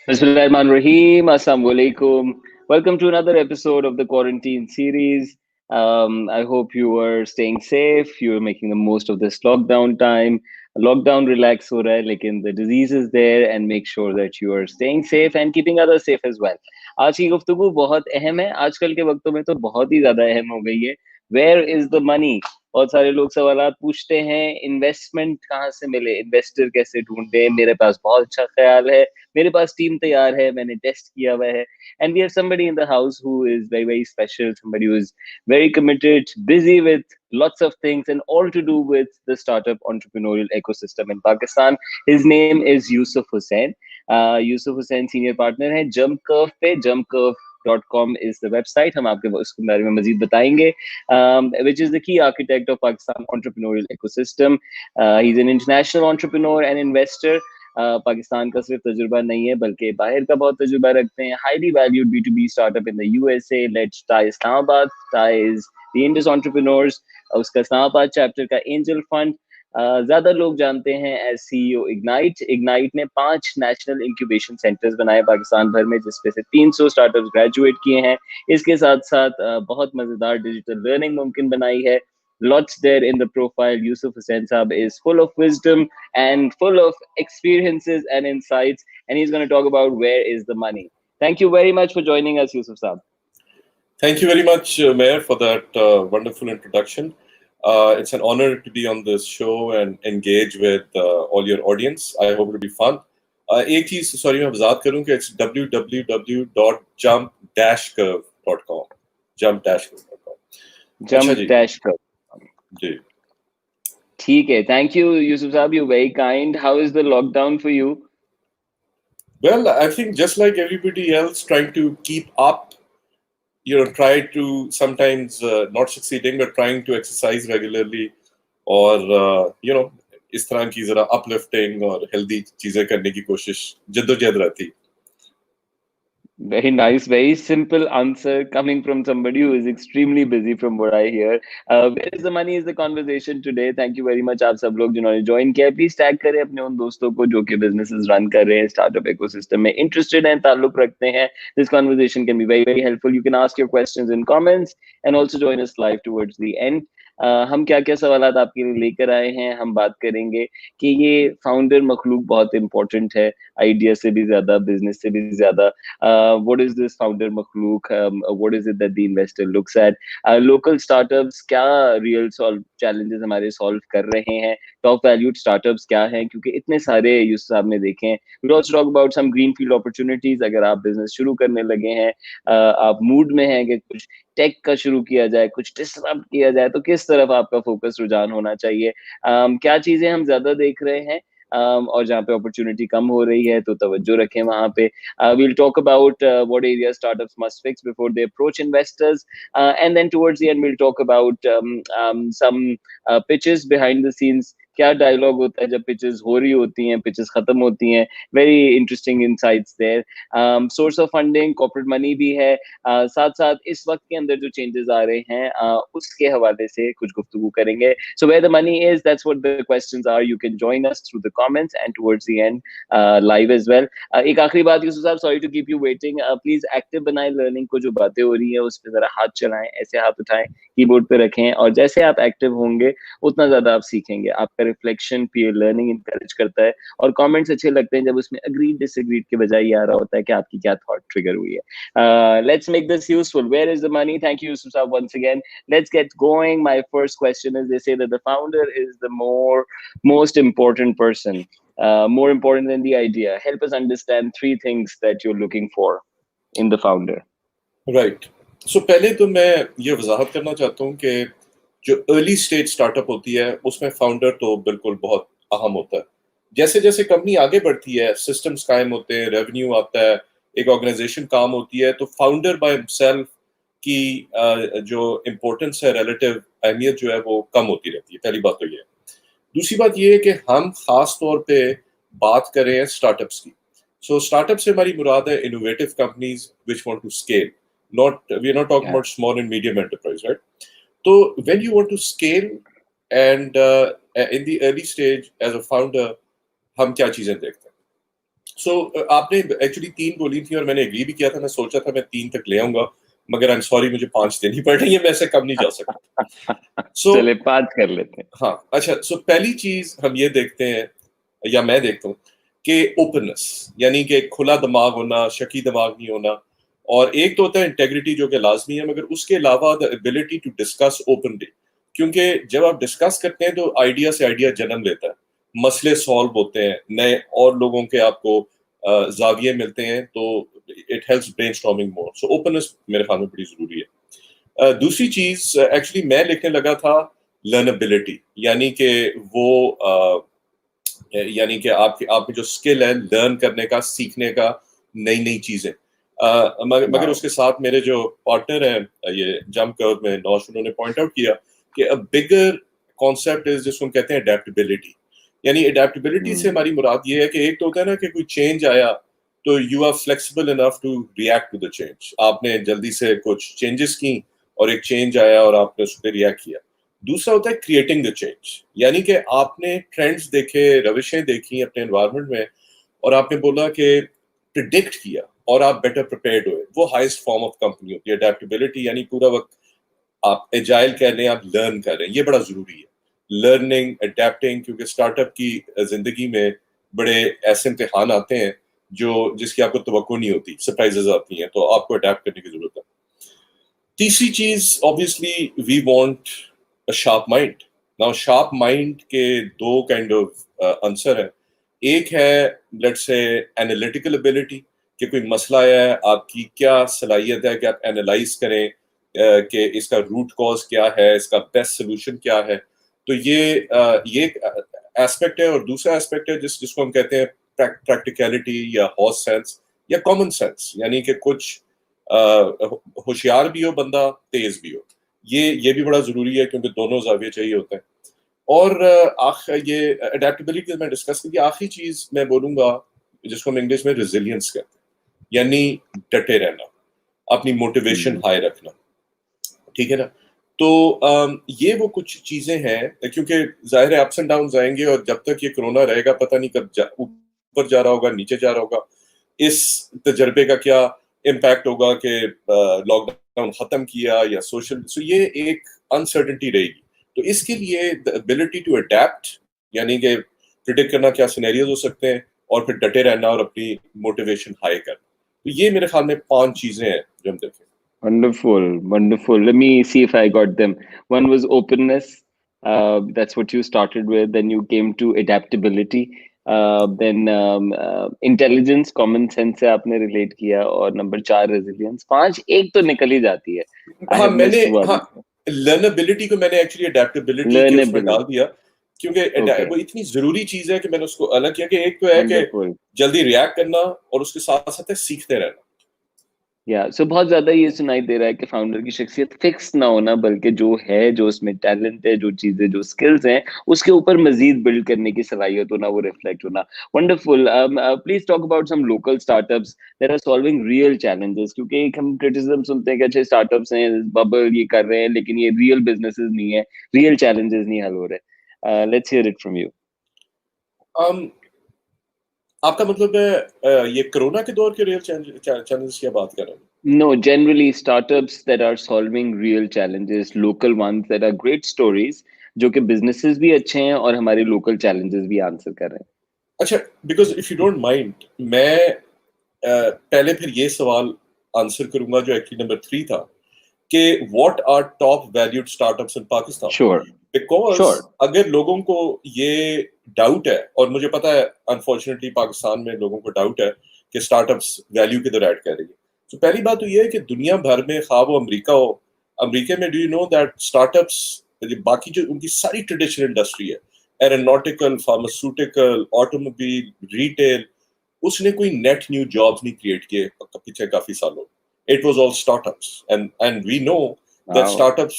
Bismillahirrahmanirrahim. Assalamu alaikum. Welcome to another episode of the quarantine series. I hope you are staying safe. You are making the most of this lockdown time. Lockdown relax हो रहा है, लेकिन the disease is there, and make sure that you are staying safe and keeping others safe as well. आज की गुफ्तगू बहुत अहम है. आजकल के वक्तों में तो बहुत ही ज्यादा अहम हो गई है. Where is the money? बहुत सारे लोग सवालात पूछते हैं, इन्वेस्टमेंट कहाँ से मिले, इन्वेस्टर कैसे ढूंढे. मेरे पास बहुत अच्छा ख्याल है, मेरे पास टीम तैयार है, मैंने टेस्ट किया हुआ है. And we have somebody in the house who is very, very special, somebody who is very committed, busy with lots of things and all to do with the startup entrepreneurial ecosystem in Pakistan. His name is Yusuf Hussain. Yusuf Hussain senior partner है Jump Curve पे. jumpcurve.com is the website. हम आपके उसके बारे में मजीद बताएंगे. Which is the key architect of Pakistan entrepreneurial ecosystem. He's an international entrepreneur and investor. Pakistan का सिर्फ तजुर्बा नहीं है, बल्कि बाहर का बहुत तजुर्बा रखते हैं. Highly valued B2B startup in the USA. Let's tie Islamabad, ties the Indus entrepreneurs. उसका इस्लामाबाद चैप्टर का एंजल फंड ज्यादा लोग जानते हैं एज सीईओ इग्नाइट. इग्नाइट ने 5 नेशनल इंक्यूबेशन सेंटर्स बनाए पाकिस्तान भर में, जिसपे से 300 स्टार्टअप्स ग्रेजुएट किए हैं. इसके साथ साथ बहुत मजेदार डिजिटल लर्निंग मुमकिन बनाई है. Lots there in the profile. Yusuf Hussain Sab is full of wisdom and full of experiences and insights, and he's going to talk about where is the money. Thank you very much for joining us, Yusuf Sab. Thank you very much, Mayor, for that wonderful introduction. It's an honor to be on this show and engage with all your audience. I hope it will be fun. एक चीज sorry मैं वजाहत करूं कि it's www.jump-curve.com. jump-curve.com. Jump-curve. जी. ठीक है. Thank you, Yusuf Sab. You're very kind. How is the lockdown for you? Well, I think just like everybody else, trying to keep up, try to sometimes not succeeding, but trying to exercise regularly, or इस तरह की जरा uplifting और healthy चीजें करने की कोशिश जद्दोजहद रहती. Very nice, very simple answer coming from somebody who is extremely busy from what I hear. Where is the money is the conversation today. Thank you very much. आप सब लोग जिन्होंने ज्वाइन किया, प्लीज टैग करें अपने उन दोस्तों को जो कि बिजनेसेस रन कर रहे हैं, स्टार्टअप इकोसिस्टम में इंटरेस्टेड हैं, ताल्लुक रखते हैं. This conversation can be very, very helpful. You can ask your questions in comments and also join us live towards the end. हम क्या क्या सवालात आपके लिए लेकर आए हैं. हम बात करेंगे कि ये फाउंडर मखलूक बहुत इंपॉर्टेंट है, आइडिया से भी ज्यादा, बिजनेस से भी ज्यादा. What is this founder makhluk? What is it that the investor looks at? Local startups क्या real challenges हमारे solve कर रहे हैं? Top valued startups क्या हैं? क्योंकि इतने सारे यूसुफ साहब ने देखे हैं. We'll also talk about some greenfield opportunities. अगर आप business शुरू करने लगे हैं, आप mood में हैं कि कुछ टेक का शुरू किया जाए, कुछ डिसरप्ट किया जाए, तो किस तरफ आपका फोकस रुझान होना चाहिए. क्या चीजें हम ज्यादा देख रहे हैं, और जहाँ पे अपॉर्चुनिटी कम हो रही है तो तवज्जो रखें वहाँ पे. We'll talk about what areas startups must fix before they approach investors, and then towards the end we'll talk about some pitches behind the scenes. क्या डायलॉग होता है जब पिचेस हो रही होती हैं, पिचेस खत्म होती हैं. Very interesting insights there. Source of funding, corporate money भी है. साथ साथ इस वक्त के अंदर जो चेंजेस आ रहे हैं उसके हवाले से कुछ गुफ्तगू करेंगे. So where the money is, that's what the questions are. You can join us through the comments and towards the end live as well. एक आखिरी बात यूसुफ साहब, sorry to keep you waiting, please active बनाएं. Learning को जो बातें हो रही है उस पर जरा हाथ चलाएं, ऐसे हाथ उठाएं, कीबोर्ड पे रखें, और जैसे आप एक्टिव होंगे उतना ज्यादा आप सीखेंगे. आपका रिफ्लेक्शन पीयर लर्निंग इंकरेज करता है, और कमेंट्स अच्छे लगते हैं जब उसमें अग्रीड डिसएग्रीड के बजाय ये आ रहा होता है कि आपकी क्या थॉट ट्रिगर हुई है. Let's make this useful. Where is the money? Thank you, Yusuf Sab, once again. Let's get going. My first question is, they say that the founder is the most important person, more important than the idea. Help us understand 3 things that you're looking for in the founder. Right. So पहले तो मैं ये वजाहत करना चाहता हूँ कि जो early stage startup होती है उसमें फाउंडर तो बिल्कुल बहुत अहम होता है. जैसे जैसे कंपनी आगे बढ़ती है, सिस्टम्स कायम होते हैं, रेवेन्यू आता है, एक ऑर्गेनाइजेशन काम होती है, तो फाउंडर बाय हिमसेल्फ की जो इम्पोर्टेंस है, रिलेटिव अहमियत जो है वो कम होती रहती है. पहली बात तो ये है. दूसरी बात ये है कि हम खास तौर पे बात कर रहे हैं स्टार्टअप्स की. सो स्टार्टअप से हमारी मुराद है innovative companies which want to scale. We are not talking about small and medium enterprise, right? तो when you want to scale, and in the early stage as a founder हम क्या चीजें देखते हैं. सो आपने एक्चुअली 3 बोली थी और मैंने एग्री भी किया था. मैं सोचा था मैं 3 तक ले आऊंगा, मगर आई एम सॉरी मुझे 5 देनी पड़ रही है. मैं ऐसे कम नहीं जा सकता. सो चले 5 कर लेते हैं. हाँ, अच्छा. सो पहली चीज हम ये देखते हैं, या मैं देखता हूँ, कि ओपननेस, यानी कि खुला दिमाग होना, शकी दिमाग नहीं होना. और एक तो होता है इंटेग्रिटी, जो कि लाजमी है, मगर उसके अलावा the ability to discuss openly. क्योंकि जब आप डिस्कस करते हैं तो आइडिया से आइडिया जन्म लेता है, मसले सॉल्व होते हैं, नए और लोगों के आपको जाविये मिलते हैं, तो it helps brainstorming more. So openness मेरे ख्याल में बड़ी जरूरी है. दूसरी चीज एक्चुअली मैं लिखने लगा था लर्नेबिलिटी, यानी कि वो यानी कि आपकी जो स्किल है लर्न करने का, सीखने का, नई नई चीजें. मगर उसके साथ मेरे जो पार्टनर हैं ये जंप कर्व में नौश, उन्होंने पॉइंट आउट किया कि अ बिगर कॉन्सेप्ट इज जिसको हम कहते हैं अडेप्टेबिलिटी. यानी अडेप्टेबिलिटी से हमारी मुराद ये है कि एक तो होता है ना कि कोई चेंज आया तो you are flexible enough to react to the change. आपने जल्दी से कुछ चेंजेस की और एक चेंज आया और आपने उस पर रिएक्ट किया. दूसरा होता है क्रिएटिंग द चेंज, यानी कि आपने ट्रेंड्स देखे, रविशें देखी अपने एनवायरनमेंट में, और आपने बोला कि प्रिडिक्ट किया और आप बेटर प्रिपेयर्ड हुए. वो हाईएस्ट फॉर्म ऑफ कंपनी होती है अडेप्टेबिलिटी. यानी पूरा वक्त आप एजाइल कह लें, आप लर्न कर रहे हैं. ये बड़ा जरूरी है, लर्निंग, अडेप्टिंग, क्योंकि स्टार्टअप की जिंदगी में बड़े ऐसे इम्तिहान आते हैं जो जिसकी आपको तवक्को नहीं होती, सरप्राइजेस आती हैं, तो आपको अडेप्ट करने की जरूरत है. तीसरी चीज obviously we want a sharp mind. Now sharp mind के दो काइंड ऑफ आंसर है. एक है लेट्स से एनालिटिकल एबिलिटी, कि कोई मसला है, आपकी क्या सलाहियत है कि आप एनालाइज करें कि इसका रूट कॉज क्या है, इसका बेस्ट सोल्यूशन क्या है. तो ये एस्पेक्ट है. और दूसरा एस्पेक्ट है जिसको हम कहते हैं प्रैक्टिकलिटी या हॉर्स सेंस या कॉमन सेंस, यानी कि कुछ होशियार भी हो बंदा, तेज भी हो. ये भी बड़ा जरूरी है, क्योंकि दोनों जाविये चाहिए होते हैं. और ये अडेप्टेबिलिटी मैं डिस्कस की. आखिरी चीज मैं बोलूंगा जिसको हम इंग्लिश में रेजिलियंस कहते हैं, यानी डटे रहना, अपनी मोटिवेशन हाई रखना. ठीक है ना. तो ये वो कुछ चीजें हैं, क्योंकि जाहिर है अप्स एंड डाउन आएंगे, और जब तक ये कोरोना रहेगा पता नहीं कब ऊपर जा रहा होगा, नीचे जा रहा होगा. इस तजर्बे का क्या इम्पैक्ट होगा कि लॉकडाउन खत्म किया या सोशल. सो ये एक अनसर्टेनिटी रहेगी. तो इसके लिए द एबिलिटी टू अडेप्ट, यानी कि प्रिडिक्ट करना क्या सिनेरियोज हो सकते हैं, और फिर डटे रहना और अपनी मोटिवेशन हाई करना. तो ये मेरे ख्याल में 5 चीजें हैं जो हम देखें. Wonderful, wonderful. Let me see if I got them. One was openness. That's what you started with. Then you came to adaptability. Then intelligence, common sense से आपने relate किया. और number 4 resilience. 5 एक तो निकल ही जाती है. I have missed one. लर्नेबिलिटी को मैंने एक्चुअली अडेप्टेबिलिटी के उसमें डाल Learnability. दिया, क्योंकि Okay. वो इतनी जरूरी चीज है कि मैंने उसको अलग किया. कि एक तो है कि Wonderful. जल्दी रिएक्ट करना, और उसके साथ साथ है सीखते रहना. सो बहुत ज्यादा ये सुनाई दे रहा है कि फाउंडर की शख्सियत फिक्स ना होना, बल्कि जो है, जो उसमें टैलेंट है, जो चीजें, जो स्किल्स हैं, उसके ऊपर मजीद बिल्ड करने की सलाहियत होना, वो रिफ्लेक्ट होना. Wonderful. Please talk about some local startups that are solving real challenges. क्योंकि एक हम क्रिटिसिज्म सुनते हैं कि अच्छे स्टार्टअप्स हैं, बबल ये कर रहे हैं, लेकिन ये रियल बिजनेसेस नहीं है, रियल चैलेंजेस नहीं हल हो रहे. Let's hear it from you. um, आपका मतलब है ये कोरोना के दौर के रियल चैलेंजेस की बात कर रहे हैं? No, generally startups that are solving real challenges, local ones that are great stories, जो कि businesses भी अच्छे हैं और हमारे local challenges भी आंसर कर रहे हैं. अच्छा, because if you don't mind, मैं पहले फिर ये सवाल आंसर करूंगा जो एक्चुअली नंबर 3 था, कि what are top valued startups in Pakistan. Sure, because sure. अगर लोगों को ये डाउट है, और मुझे पता है अनफॉर्चुनेटली पाकिस्तान में लोगों को डाउट है कि स्टार्टअप्स वैल्यू किधर ऐड कर रही है. तो पहली बात तो ये है कि दुनिया भर में, खा वो अमेरिका हो, अमेरिका में do you know that startups, बाकी जो उनकी सारी ट्रेडिशनल इंडस्ट्री है, एरोनॉटिकल, फार्मास्यूटिकल, ऑटोमोबाइल, रिटेल, उसने कोई नेट न्यू जॉब्स नहीं क्रिएट किए पीछे काफी सालों. It was all startups. And we know that Wow. startups,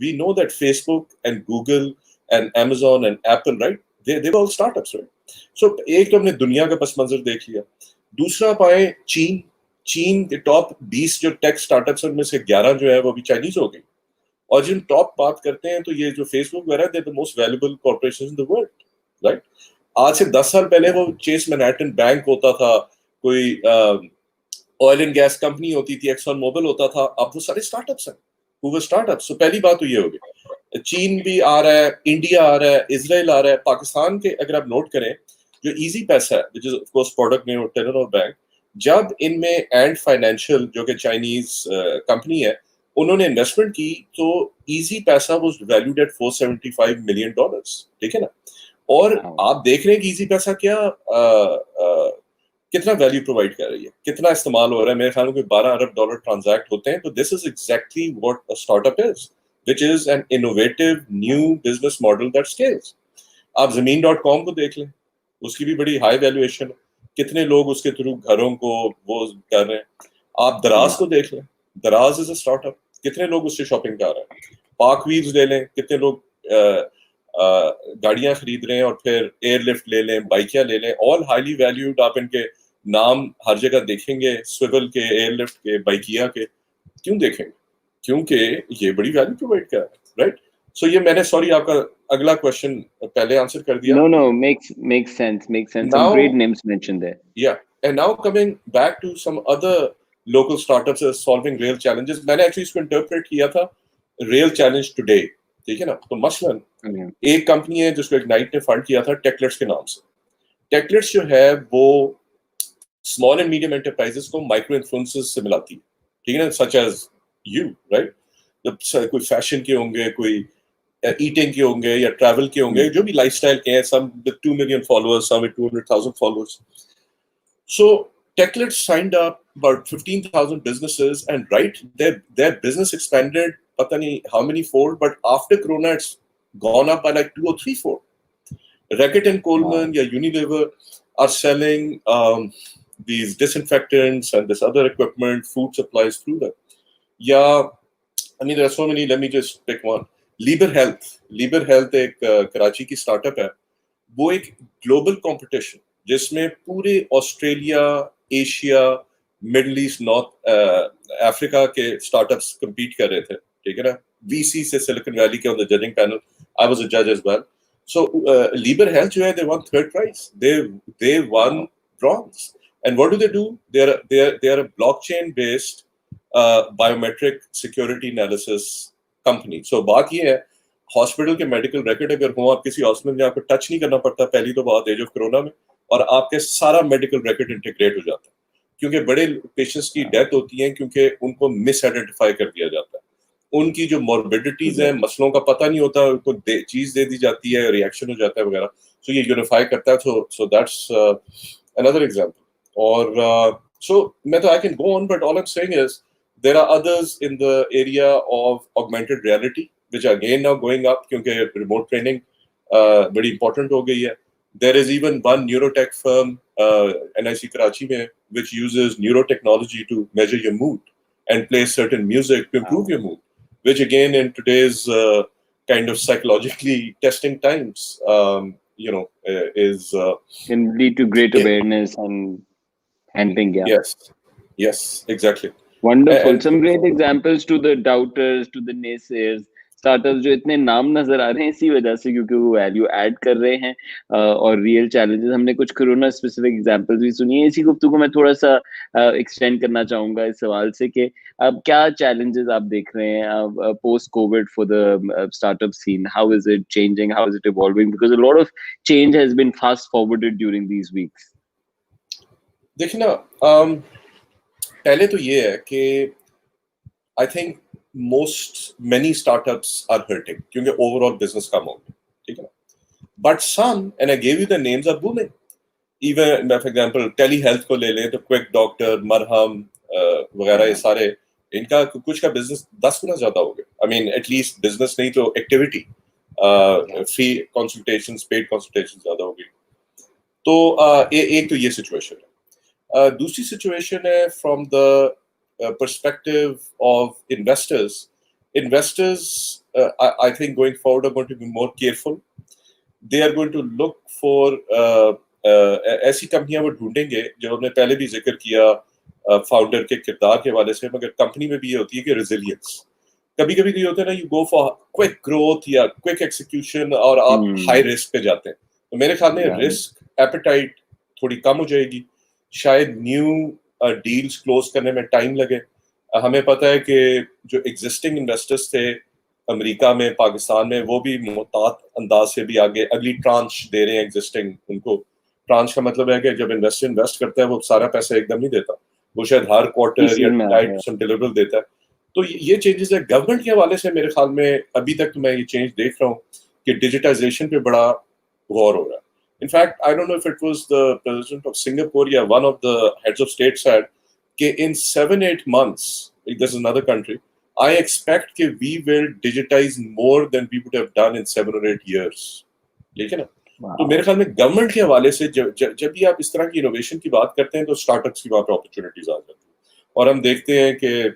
we know that Facebook and Google and Amazon and Apple, right? They were all startups, right? So एक तो हमने दुनिया का पस मंजर देख लिया. दूसरा पाए चीन. चीन के टॉप 20 जो टेक स्टार्टअप्स, उनमें से 11 जो है वो भी चाइनीज हो गई. और जिन टॉप बात करते हैं तो ये जो फेसबुक वगैरह they the most valuable corporations in the world, right? आज से 10 साल पहले वो चेस मैनहट्टन बैंक होता था, कोई ऑयल एंड गैस कंपनी होती थी, एक्सॉन मोबिल होता था, अब वो सारे स्टार्टअप्स हैं, वो स्टार्टअप्स। तो पहली बात तो ये होगी, चीन भी आ रहा है, इंडिया आ रहा है, इजराइल आ रहा है, पाकिस्तान के अगर आप नोट करें जो इजी पैसा है, which is of course product name Taylor और बैंक, जब इनमें एंड फाइनेंशियल जो कि चाइनीज कंपनी है, उन्होंने इन्वेस्टमेंट की तो इजी पैसा वाज वैल्यूड एट $475 मिलियन, ठीक है ना? और आप देख रहे हैं कि इजी पैसा क्या कितना वैल्यू प्रोवाइड कर रही है, कितना इस्तेमाल हो रहा है। मेरे ख्याल में $12 अरब ट्रांजैक्ट होते हैं। तो this is exactly what a startup is, which is an innovative new business model that scales. आप ज़मीन.com को देख लें, उसकी भी बड़ी हाई वैल्यूएशन है, कितने लोग उसके थ्रू घरों को वो कर रहे हैं। आप दराज को देख लें, दराज इज अ स्टार्टअप, कितने लोग उससे शॉपिंग कर रहे हैं। पार्क व्हील्स ले लें, कितने लोग गाड़ियां खरीद रहे हैं और फिर एयरलिफ्ट ले लें, बाइकियां ले लें, ऑल हाईली वैल्यूड। आप इनके नाम हर जगह देखेंगे, स्विवल के, एयरलिफ्ट के, बाइकिया के। क्यों देखेंगे? क्योंकि ये बड़ी वैल्यू प्रोवाइड कर रहा है, राइट? सो ये मैंने, सॉरी, आपका अगला क्वेश्चन पहले आंसर कर दिया। No, makes sense. Some Now, great names mentioned there. yeah, and now coming back to some other local startups as solving real challenges, मैंने एक्चुअली इसको इंटरप्रेट किया था रियल चैलेंज टुडे, ठीक है ना? तो मसलन एक कंपनी है जिसको इग्नाइट ने फंड किया था टेकलेट्स के नाम से। टेकलेट्स जो है वो स्मॉल एंड मीडियम एंटरप्राइजेस को माइक्रो इन्फ्लुएंसर्स से मिलाती है, ठीक है ना? Such as you, right? जब कोई फैशन के होंगे, कोई ईटिंग के होंगे या ट्रैवल के होंगे, जो भी लाइफस्टाइल के हैं, some with 2 million followers, some with 200,000 followers. So Techlet signed up about 15,000 businesses, and right, their business expanded पता नहीं how many fold, but after Corona it's gone up by like 2 or 3 fold. Reckitt and Coleman या Unilever are selling these disinfectants and this other equipment, food supplies through them. Yeah, I mean there are so many. Let me just pick one. Leeber health एक कराची की startup है। वो एक global competition जिसमें पूरे Australia, Asia, Middle East, North Africa के startups compete कर रहे थे, ठीक है ना? वीसी से सिलिकॉन वैली के on the judging panel, I was a जज as well. So Leeber health जो है, they won third prize, they won bronze. And what do? They are a blockchain based biometric security analysis company. So बात ये है, hospital के medical record अगर हो, आप किसी हॉस्पिटल में आपको टच नहीं करना पड़ता, पहली तो बात एज ऑफ कोरोना में, और आपके सारा मेडिकल रिकॉर्ड इंटीग्रेट हो जाता है। क्योंकि बड़े पेशेंट्स की डेथ होती है क्योंकि उनको मिस आइडेंटिफाई कर दिया जाता है, उनकी जो मॉर्बिडिटीज हैं, मसलों का पता नहीं होता, उनको चीज दे दी जाती है, रिएक्शन हो जाता है वगैरह। सो ये यूनिफाई करता है। So that's another example. और सो मैं तो I can go on, but all I am saying is there are others in the area of augmented reality, which are again now going up क्योंकि remote training बड़ी important हो गई है. There is even one neurotech firm, NIC Karachi में, which uses neurotechnology to measure your mood and play certain music to improve your mood, which again in today's kind of psychologically testing times, is can lead to great awareness and helping. Yes, exactly. Wonderful. Some great examples to the doubters, to the naysayers. Startups जो इतने नाम नजर आ रहे हैं इसी वजह से, क्योंकि वो वैल्यू ऐड कर रहे हैं और रियल चैलेंजेस। हमने कुछ कोरोना स्पेसिफिक एग्जांपल्स भी सुनी है। इसी गुफ्तगू को मैं थोड़ा सा एक्सटेंड करना चाहूंगा इस सवाल से कि अब क्या चैलेंजेस आप देख रहे हैं post COVID for the startup scene? How is it changing? How is it evolving? Because a lot of change has been fast forwarded during these weeks. देखिए ना, पहले तो ये है कि I think many startups are hurting क्योंकि overall business कम हो गया, ठीक है ना? But some, and I gave you the names, are booming. Even for example, telehealth को ले लें तो क्विक डॉक्टर, मरहम वगैरह, ये सारे इनका कुछ का बिजनेस 10 गुना ज्यादा हो गया। आई मीन एटलीस्ट बिजनेस नहीं तो activity, free consultations, paid consultations ज्यादा हो गई। तो एक तो ये सिचुएशन है। दूसरी सिचुएशन है from the perspective of investors. I think going forward are going to be more careful. They are going to look for ऐसी कंपनियां वो ढूंढेंगे जो हमने पहले भी जिक्र किया फाउंडर के किरदार के हवाले से, मगर कंपनी में भी ये होती है कि रेजिलियंस, कभी कभी ये होता है ना, you go for quick growth या क्विक एक्सिक्यूशन और आप हाई रिस्क पे जाते हैं। तो मेरे ख्याल में रिस्क एपेटाइट थोड़ी कम हो जाएगी, शायद न्यू डील्स क्लोज करने में टाइम लगे। हमें पता है कि जो एग्जिस्टिंग इन्वेस्टर्स थे अमेरिका में, पाकिस्तान में, वो भी मोहतात अंदाज से भी आगे अगली ट्रांच दे रहे हैं एग्जिस्टिंग उनको। ट्रांच का मतलब है कि जब इन्वेस्टर इन्वेस्ट करता है वो सारा पैसा एकदम नहीं देता, वो शायद हर क्वार्टर या टाइट सम डिलीवरेबल देता है। तो ये चेंजेस है गवर्नमेंट के हवाले से। मेरे ख्याल में अभी तक तो मैं ये चेंज देख रहा हूँ कि डिजिटाइजेशन पे बड़ा गौर हो रहा है। In fact I don't know if it was the president of Singapore या one of the heads of state said कि in 7-8 months, this is another country, I expect कि we will digitize more than we would have done in 7 or 8 years. ठीक है ना? तो मेरे ख्याल में गवर्नमेंट के हवाले से जब भी आप इस तरह की इनोवेशन की बात करते हैं तो स्टार्टअप्स की वहां पे अपॉर्चुनिटीज आ जाती हैं। और हम देखते हैं कि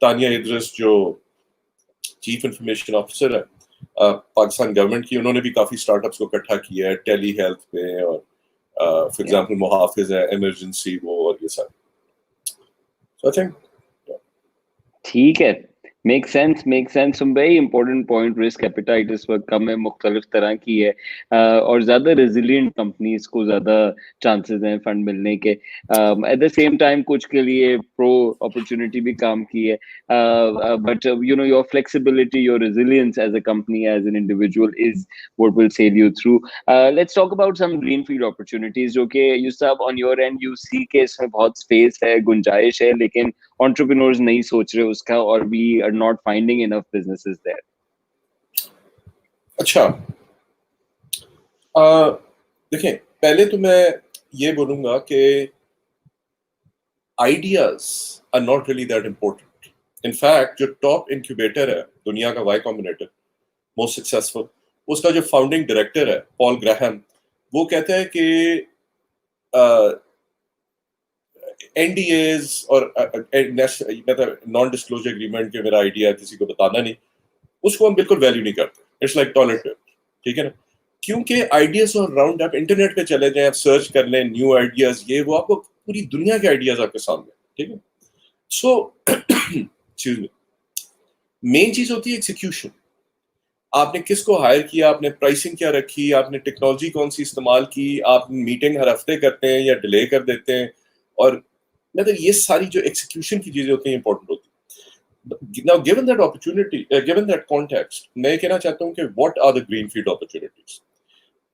तानिया इद्रिस जो चीफ इंफॉर्मेशन ऑफिसर है पाकिस्तान गवर्नमेंट की, उन्होंने भी काफी स्टार्टअप्स को इकट्ठा किया है टेली हेल्थ पे, और फॉर एग्जांपल मुहाफिज है, इमरजेंसी वो, और ये सब। सो आई थिंक ठीक है, make sense. Very important point, risk appetite इस वक्त कम है, मुख्तलिफ तरह की है, और ज्यादा रेजिलियंट कंपनीज को ज्यादा चांसेस हैं फंड मिलने के। एट द सेम टाइम कुछ के लिए प्रो अपॉर्चुनिटी भी काम की है, but you know your flexibility, your resilience as a company, as an individual is what will save you through. Let's talk about some greenfield opportunities जो कि यूसुफ on your end you see के इसमें बहुत स्पेस है, गुंजाइश है, लेकिन entrepreneurs नहीं सोच रहे उसका, और we are not finding enough businesses there. अच्छा, देखें, पहले तो मैं ये बोलूंगा कि ideas are not really that important. In fact जो टॉप इंक्यूबेटर है दुनिया का, वाई कॉम्बिनेटर, मोस्ट सक्सेसफुल, उसका जो फाउंडिंग डायरेक्टर है पॉल ग्राहम, वो कहता है कि एनडीएज और मतलब नॉन डिस्क्लोजर एग्रीमेंट के मेरा आइडिया किसी को बताना नहीं, उसको हम बिल्कुल वैल्यू नहीं करते। इट्स लाइक टॉयलेट पेपर, ठीक है ना? क्योंकि आइडियाज और राउंड आप इंटरनेट पे चले जाएं, आप सर्च कर लें न्यू आइडियाज, ये वो, आपको पूरी दुनिया के आइडियाज आपके सामने, ठीक है? सो एक्सक्यूज मी, मेन चीज होती है एक्सिक्यूशन। आपने किसको हायर किया, आपने प्राइसिंग क्या रखी, आपने टेक्नोलॉजी कौन सी इस्तेमाल की, आप मीटिंग हर हफ्ते करते हैं या डिले कर देते हैं, और मतलब ये सारी जो एक्सिक्यूशन की चीजें होती हैं इंपॉर्टेंट होती है। Now, given that opportunity, given that context, मैं कहना चाहता हूँ कि what are the greenfield opportunities?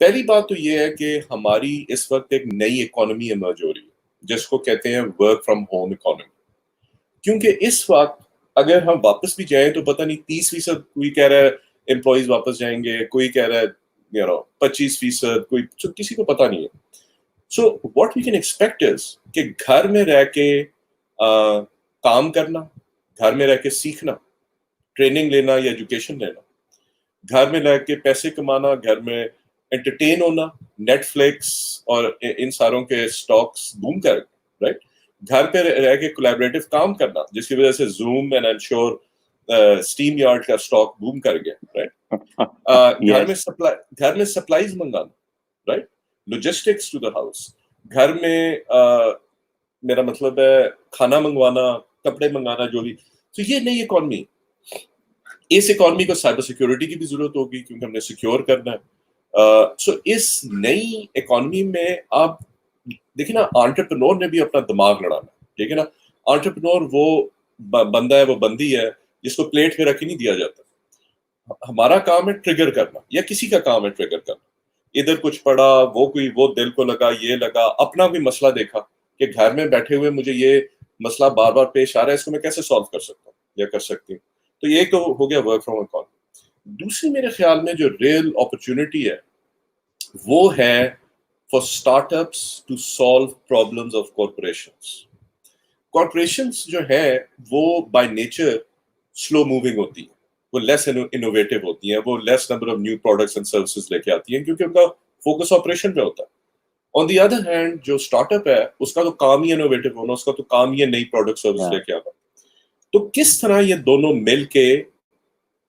पहली बात तो ये है कि हमारी इस वक्त एक नई इकोनॉमी इमर्ज हो रही है जिसको कहते हैं वर्क फ्रॉम होम इकोनॉमी। क्योंकि इस वक्त अगर हम वापस भी जाएं तो पता नहीं 30%, कोई कह रहा है एम्प्लॉइज वापस जाएंगे, कोई कह रहा है 25%, कोई, किसी को पता नहीं है। So what we can expect is कि घर में रह के काम करना, घर में रह के सीखना, ट्रेनिंग लेना या एजुकेशन लेना, घर में रह के पैसे कमाना, घर में एंटरटेन होना, नेटफ्लिक्स और इन सारों के स्टॉक्स बूम कर, राइट? घर पे रह के कोलैबोरेटिव काम करना, जिसकी वजह से Zoom and I am sure StreamYard का स्टॉक बूम कर गया, राइट? घर में सप्लाईज मंगाना, right? Logistics to the house, घर में मेरा मतलब है खाना मंगवाना, कपड़े मंगाना, जो भी। तो ये नई इकॉनमी, इस इकॉनमी को साइबर सिक्योरिटी की भी जरूरत होगी क्योंकि हमने सिक्योर करना है। सो इस नई इकॉनमी में आप देखिए ना, एंटरप्रेन्योर ने भी अपना दिमाग लड़ाना, ठीक है ना? एंटरप्रेन्योर वो बंदा है, वो बंदी है जिसको प्लेट पे रख के नहीं दिया जाता। हमारा काम है ट्रिगर करना, या किसी का काम है ट्रिगर करना। इधर कुछ पड़ा, वो दिल को लगा, ये लगा, अपना कोई मसला देखा कि घर में बैठे हुए मुझे ये मसला बार बार पेश आ रहा है, इसको मैं कैसे सॉल्व कर सकता हूँ या कर सकती हूँ। तो ये तो हो गया वर्क फ्रॉम इकॉनमी। दूसरी मेरे ख्याल में जो रियल अपॉर्चुनिटी है वो है for startups to solve problems of corporations. Corporations जो है वो बाय नेचर स्लो मूविंग होती है, वो लेस इनोवेटिव होती हैं, वो less number of new products and services लेके आती हैं क्योंकि उनका फोकस ऑपरेशन पे होता है। ऑन दी अदर हैंड जो स्टार्टअप है उसका तो काम ही इनोवेटिव होना, उसका तो काम ही है नई प्रोडक्ट सर्विस लेके आना। तो किस तरह ये दोनों मिल के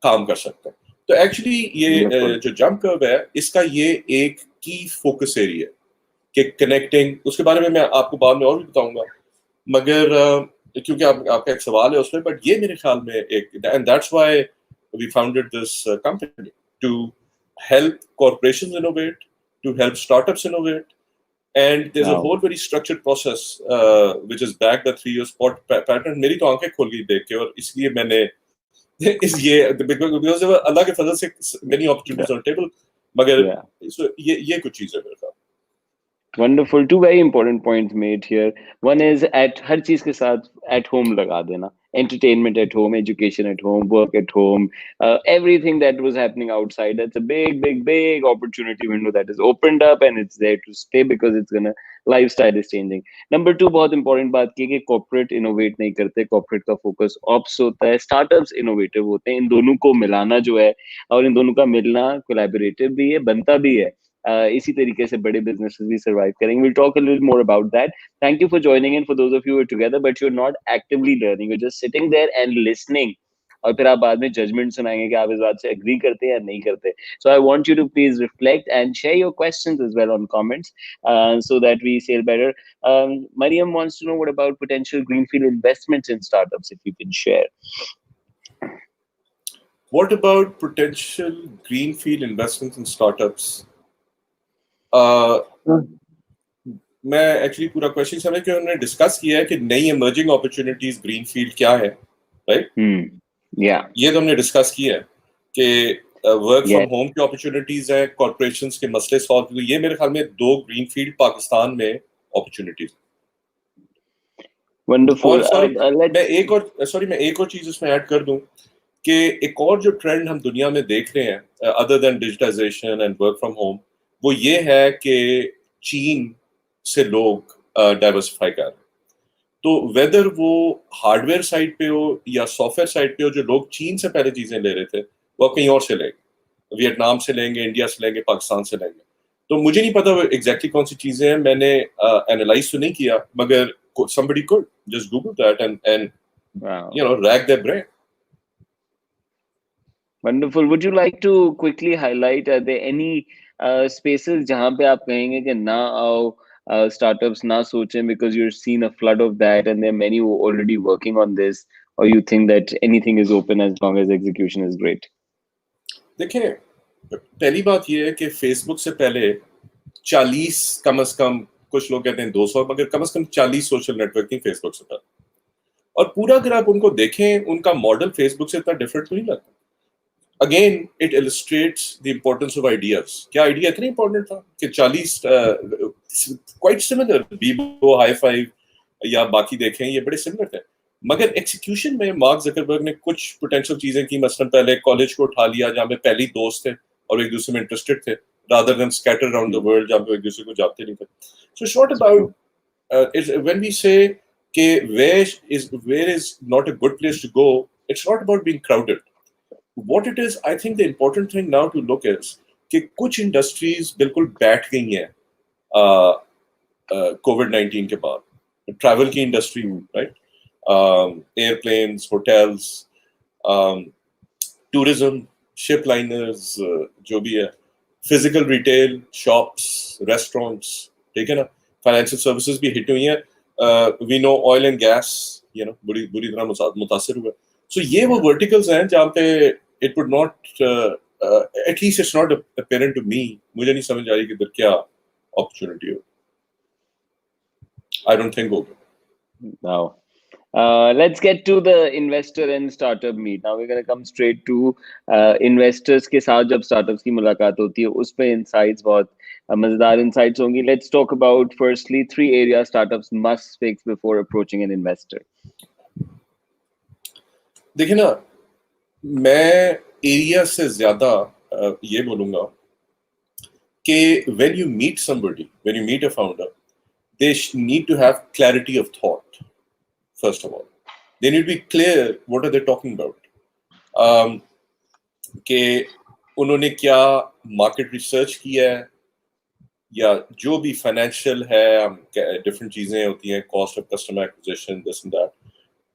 काम कर सकते हैं? तो एक्चुअली ये जो जंप कर्व है इसका ये एक की फोकस एरिया कि कनेक्टिंग, उसके बारे में मैं आपको बाद में और भी बताऊंगा, मगर क्योंकि आपका एक सवाल है उसमें, बट ये मेरे ख्याल में एक, and that's why we founded this company, to help corporations innovate, to help startups innovate, and there's a Wow. whole very structured process which is backed by 3 years pattern. मेरी तो आंखें खुल गई देख के, और इसलिए मैंने इस ये because अल्लाह के फजल से many opportunities on table, मगर Yeah. ये कुछ चीजें मेरे ख्याल। Wonderful. Two very important points made here. One is at हर चीज के साथ at home लगा देना. Entertainment at home, education at home, work at home, everything that was happening outside. That's a big, big, big opportunity window that is opened up, and it's there to stay because it's gonna lifestyle is changing. Number two, बहुत important बात की कि corporate innovate नहीं करते. Corporate का focus ops होता है. Startups innovative होते हैं. इन दोनों को मिलाना जो है, और इन दोनों का मिलना collaborative भी है, बनता भी है. इसी तरीके से बड़े बिजनेसेस भी सर्वाइव करेंगे. We'll talk a little more about that. Thank you for joining in. For those of you who are together but you're not actively learning, you're just sitting there and listening. और फिर आप बाद में judgement सुनाएंगे कि आप इस बात से एग्री करते हैं या नहीं करते. So I want you to please reflect and share your questions as well on comments, so that we sail better. Mariam wants to know, what about potential greenfield investments in startups, if you can share. What about potential greenfield investments in startups? मैं actually पूरा question समझ के उन्होंने discuss किया है कि नई emerging opportunities greenfield क्या है, राइट? ये तो हमने डिस्कस किया है कि वर्क फ्रॉम होम की अपॉर्चुनिटीज हैं, कॉर्पोरेशंस के मसले सॉल्व हुए. ये मेरे ख्याल में 2 ग्रीनफील्ड पाकिस्तान में अपॉर्चुनिटीज. वंडरफुल. मैं एक और चीज इसमें ऐड कर दूं कि एक और जो ट्रेंड हम दुनिया में देख रहे हैं other than digitization and work from home, वो ये है कि चीन से लोग डाइवर्सिफाई कर रहे हैं. तो वेदर वो हार्डवेयर साइड पे हो या सॉफ्टवेयर साइड पे हो, जो लोग चीन से पहले चीजें ले रहे थे वो कहीं और से लेंगे, वियतनाम से लेंगे, इंडिया से लेंगे, पाकिस्तान से लेंगे. तो मुझे नहीं पता वो एग्जैक्टली कौन सी चीजें हैं, मैंने एनालाइज तो नहीं किया, मगर somebody could just Google that and wow. rack their brain. Wonderful. Would you like to quickly highlight, are there any spaces जहाँ पे आप कहेंगे कि ना आओ, startups ना सोचें, because you're seeing a flood of that and there are many who are already working on this, or you think that anything is open as long as execution is great? देखिए, पहली बात ये है कि Facebook से पहले 40 कम से कम, कुछ लोग कहते हैं 200, मगर कम से कम 40 सोशल नेटवर्किंग फेसबुक से था. और पूरा अगर आप उनको देखें, उनका मॉडल फेसबुक से इतना डिफरेंट नहीं लगता. Again it illustrates the importance of ideas. क्या आइडिया इतना इंपॉर्टेंट था कि 40 quite similar, Vivo, high five या बाकी देखें, ये बड़े सिमिलर थे, मगर एक्सिक्यूशन में मार्क जकरबर्ग ने कुछ पोटेंशियल चीजें की. मसलन पहले कॉलेज को उठा लिया जहाँ पे पहले दोस्त थे और एक दूसरे में इंटरेस्टेड थे, rather than scattered around the world जहाँ पे एक दूसरे को जानते नहीं थे. So it's not about when we say कि where is not a good place to go, it's not about being crowded. What it is, I think the important thing now to look is कि कुछ industries बिल्कुल बैठ गई हैं कोविड-19 के बाद. Travel की industry, right, airplanes, hotels, tourism, ship liners, जो भी है, फिजिकल रिटेल, शॉप्स, रेस्टोरेंट्स, ठीक है ना, फाइनेंशियल सर्विसेज भी हिट हुई हैं. We know oil and gas बुरी तरह मुतासिर हुआ. सो ये वो वर्टिकल्स हैं जहाँ पे it would not, at least it's not apparent to me, मुझे नहीं समझ आ रही कि इधर क्या अपॉर्चुनिटी हो. आई डोंट थिंक होगा. Wow. Let's get to the investor and startup meet. Now we're going to come straight to investors के साथ जब startups की मुलाकात होती है, उस पे insights, बहुत मजेदार insights होंगी. Let's talk about firstly 3 areas startups must fix before approaching an investor. देखिए ना, मैं एरिया से ज्यादा ये बोलूंगा कि when you meet somebody, when you meet a founder, they need to have clarity of thought. First of all, they need to be clear what are they talking about. कि उन्होंने क्या मार्केट रिसर्च किया है, या जो भी financial है, different चीजें होती हैं, cost of customer acquisition, this and that.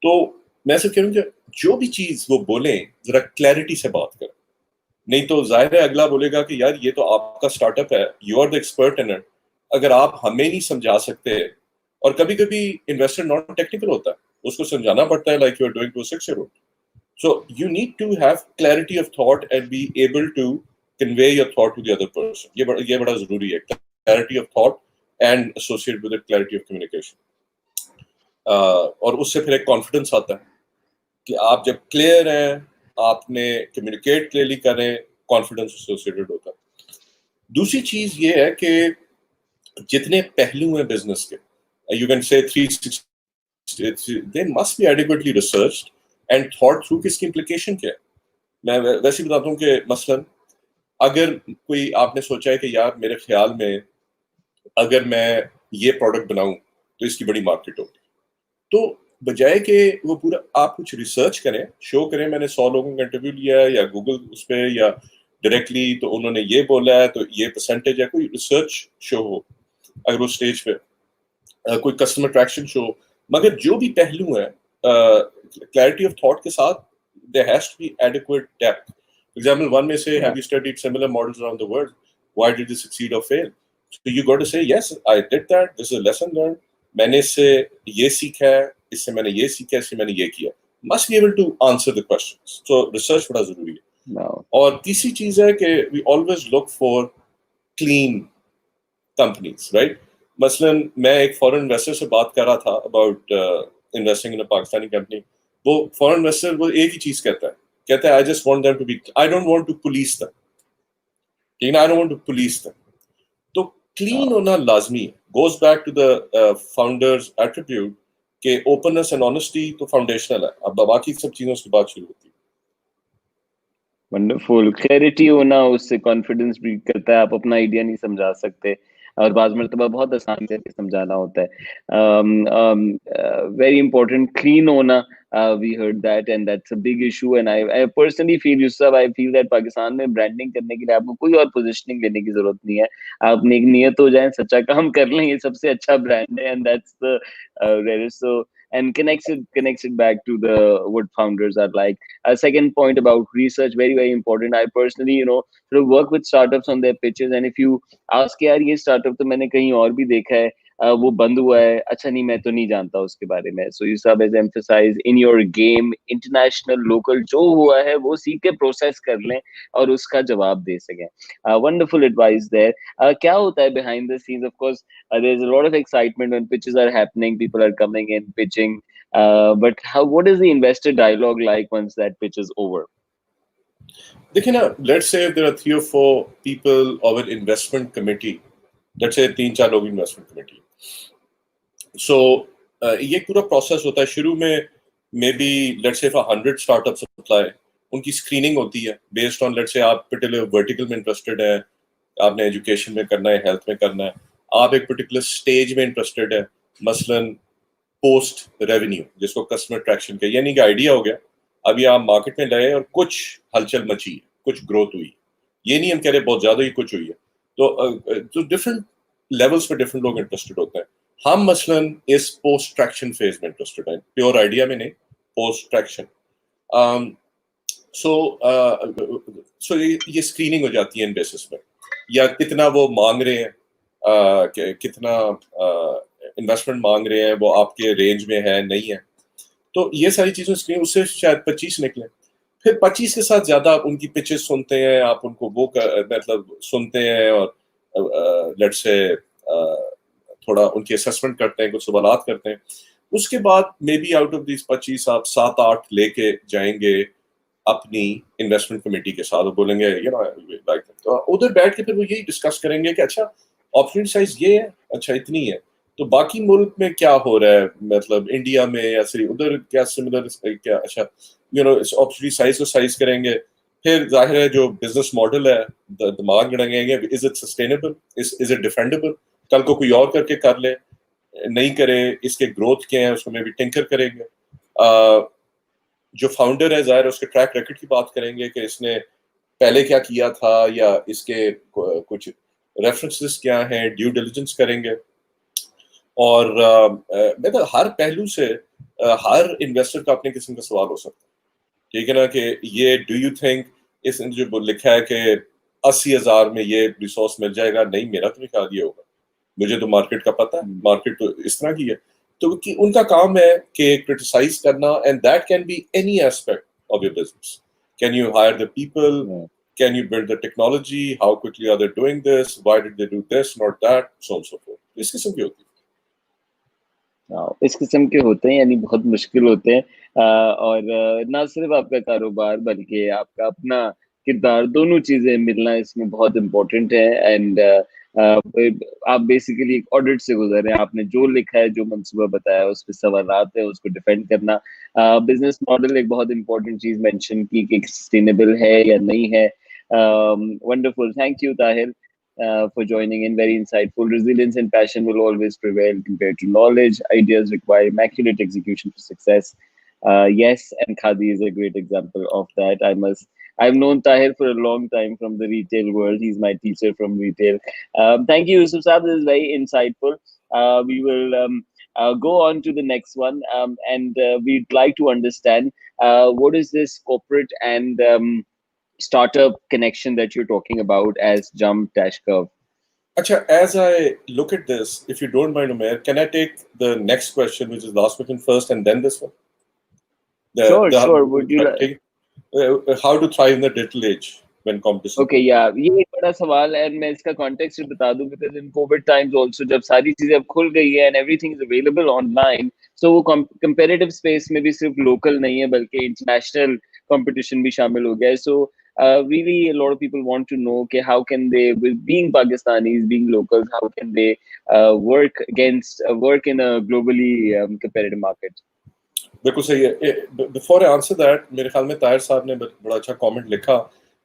तो मैं सिर्फ कह रहा हूँ कि जो भी चीज वो बोले जरा क्लैरिटी से बात करें, नहीं तो जाहिर है अगला बोलेगा कि यार ये तो आपका स्टार्टअप है, you are the expert in it, अगर आप हमें नहीं समझा सकते. और कभी कभी इन्वेस्टर नॉन टेक्निकल होता है, उसको समझाना पड़ता है like you are doing to a 6-year-old. So you need to have clarity of thought and be able to convey your thought to the other person. ये बड़ा जरूरी है, clarity of thought and associated with it clarity of communication. और उससे फिर एक confidence आता है कि आप जब क्लियर हैं, आपने कम्युनिकेट क्लियरली करें, कॉन्फिडेंस एसोसिएटेड होता है। दूसरी चीज ये है कि जितने पहलू हैं बिजनेस के, you can say 360, they must be adequately researched and thought through कि इसकी इम्प्लीकेशन क्या है। मैं वैसे ही बताता हूँ कि मसलन अगर कोई आपने सोचा है कि यार मेरे ख्याल में अगर मैं ये प्रोडक्ट बनाऊं तो इसकी बड़ी मार्केट होगी, तो बजाय कि वो पूरा आप कुछ रिसर्च करें, शो करें मैंने 100 लोगों का इंटरव्यू लिया है या गूगल उस पर या डायरेक्टली तो उन्होंने ये बोला है तो ये परसेंटेज है, कोई रिसर्च शो हो अगर उस स्टेज पे, कोई कस्टमर ट्रैक्शन शो, मगर जो भी पहलू है क्लैरिटी ऑफ थॉट के साथ there has to be adequate depth. Example 1 में से have you studied similar models around the world, why did you succeed और fail, so you got to say yes I did that, this is a lesson learn, मैंने इससे ये सीखा है, इससे मैंने ये सीखा, इससे मैंने ये किया, must be able to answer the questions. So research बड़ा जरूरी है। और तीसरी चीज है कि we always look for clean companies, right. मसलन मैं एक फॉरेन इन्वेस्टर से बात कर रहा था about investing in a Pakistani company. वो फॉरेन इन्वेस्टर वो एक ही चीज कहता है I just want them to be, I don't want to police them, ठीक है, I don't want to police them. तो क्लीन होना लाजमी है, goes back to the founders attribute के ओपननेस एंड ऑनेस्टी तो फाउंडेशनल है, अब बाकी सब चीजों से बात शुरू होती है। वंडरफुल, क्लैरिटी होना उससे कॉन्फिडेंस ब्रीड करता है, आप अपना आइडिया नहीं समझा सकते और बाज़ मर्तबा बहुत आसान से समझाना होता है। वेरी इंपॉर्टेंट क्लीन होना, we heard that and that's a big issue and I personally feel Yusuf, I feel that Pakistan में ब्रांडिंग करने के लिए आपको कोई और पोजीशनिंग लेने की जरूरत नहीं है, आप नेक नियत हो जाएं, सच्चा काम कर लें, ये सबसे अच्छा ब्रांड है and that's the rarest. So and connects it back to the what founders are like. A second point about research, very important. I personally sort of work with startups on their pitches, and if you ask यार ये startup तो मैंने कहीं और भी देखा है, वो बंद हुआ है, अच्छा नहीं मैं तो नहीं जानता उसके बारे में। So you सब as emphasize in your game, international local जो हुआ है वो सीख के प्रोसेस कर लें और उसका जवाब दे सकें। Wonderful advice there. क्या होता है behind the scenes? Of course, there's a lot of excitement when pitches are happening, people are coming in pitching, but what is the investor dialogue like once that pitch is over? देखिए ना, let's say there are 3 or 4 people of an investment committee, let's say 3-4 लोग investment committee. सो ये पूरा process होता है, शुरू में may be let's say 100 startups apply, उनकी स्क्रीनिंग होती है बेस्ड ऑन लेट्स से आप पर्टिकुलर वर्टिकल में इंटरेस्टेड है, आपने एजुकेशन में करना है, हेल्थ में करना है, आप एक पर्टिकुलर स्टेज में इंटरेस्टेड है, मसलन पोस्ट रेवेन्यू जिसको कस्टमर ट्रैक्शन का, यानी कि आइडिया हो गया, अभी आप मार्केट में गए और कुछ हलचल मची है, कुछ ग्रोथ हुई, ये नहीं हम कह रहे बहुत ज्यादा ही कुछ हुई है, तो डिफरेंट लेवल्स पे डिफरेंट लोग इंटरेस्टेड होते हैं। हम मसलन इस पोस्ट ट्रैक्शन फेज में इंटरेस्टेड हैं, प्योर आइडिया में नहीं, पोस्ट ट्रैक्शन। सो ये स्क्रीनिंग हो जाती है इन बेसिस पे, या कितना वो मांग रहे हैं, कितना इन्वेस्टमेंट मांग रहे हैं, वो आपके रेंज में है नहीं है, तो ये सारी चीजें स्क्रीन, उससे शायद 25 निकले, फिर 25 के साथ ज्यादा आप उनकी पिचेस सुनते हैं, आप उनको वो मतलब सुनते हैं और लेट्स से थोड़ा उनकी असेसमेंट करते हैं, कुछ सवालात करते हैं, उसके बाद may be out of this 25 आप 7-8 लेके जाएंगे अपनी इन्वेस्टमेंट कमेटी के साथ, बोलेंगे लाइक, तो उधर बैठ के फिर वो यही डिस्कस करेंगे कि अच्छा अपॉर्चुनिटी साइज ये है, अच्छा इतनी है, तो बाकी मुल्क में क्या हो रहा है, मतलब इंडिया में या सिर्फ उधर क्या सिमिलर, क्या अच्छा इस अपॉर्चुनिटी साइज को साइज करेंगे, फिर जाहिर है जो बिजनेस मॉडल है दिमाग लगाएंगे, is it sustainable, is it defendable, कल को कोई और करके कर ले, नहीं करे, इसके ग्रोथ क्या है उसको में भी टिंकर करेंगे, जो फाउंडर है जाहिर है उसके ट्रैक रिकॉर्ड की बात करेंगे कि इसने पहले क्या किया था, या इसके कुछ रेफरेंसेस क्या हैं, ड्यू डिलिजेंस करेंगे, और मतलब हर पहलू से हर इन्वेस्टर का अपने किस्म का सवाल हो सकता है, ठीक है ना, कि ये डू यू थिंक इस जो लिखा है कि 80,000 में ये रिसोर्स मिल जाएगा, नहीं मेरा तो नहीं ख्याल ये होगा, मुझे तो मार्केट का पता है, मार्केट तो इस तरह की है, तो कि उनका काम है कि क्रिटिसाइज करना, and that can be any aspect of your business. Can you hire the people, can you build the technology, how quickly are they doing this, why did they do this not that, so on so forth. इस किस्म की होती है. इस किस्म के होते हैं, यानी बहुत मुश्किल होते हैं। और ना सिर्फ आपका कारोबार बल्कि आपका अपना किरदार, दोनों चीजें मिलना इसमें बहुत इम्पोर्टेंट है। एंड आप बेसिकली एक ऑडिट से गुजर रहे हैं। आपने जो लिखा है, जो मंसूबा बताया, उस पर सवालात है, उसको डिफेंड करना। बिजनेस मॉडल एक बहुत इंपॉर्टेंट चीज मेंशन की कि सस्टेनेबल है या नहीं है। Wonderful, thank you Tahir for joining in. Very insightful. Resilience and passion will always prevail compared to knowledge. Ideas require immaculate execution for success. Yes, and Khadi is a great example of that. I've known Tahir for a long time from the retail world. He's my teacher from retail. Thank you, Yusuf Sab. This is very insightful. We will go on to the next one, and we'd like to understand what is this corporate and startup connection that you're talking about as jump dash curve. Acha, as I look at this, if you don't mind, Umair, can I take the next question, which is last question first, and then this one? Sure. Would you like? How to thrive in the digital age when competition? Okay, yeah, ये एक बड़ा सवाल है। मैं इसका context बता दूं, because in COVID times also जब सारी चीजें अब खुल गई है and everything is available online, so वो कंपेरेटिव स्पेस में भी सिर्फ लोकल नहीं है बल्कि इंटरनेशनल कंपटीशन भी शामिल हो गया है। सो really a lot of people want to know कि how can they, with being Pakistanis, being locals, how can they work in a globally competitive market. बिल्कुल सही है. बिफोर आई आंसर दैट, मेरे ख्याल में ताहिर साहब ने बड़ा अच्छा कमेंट लिखा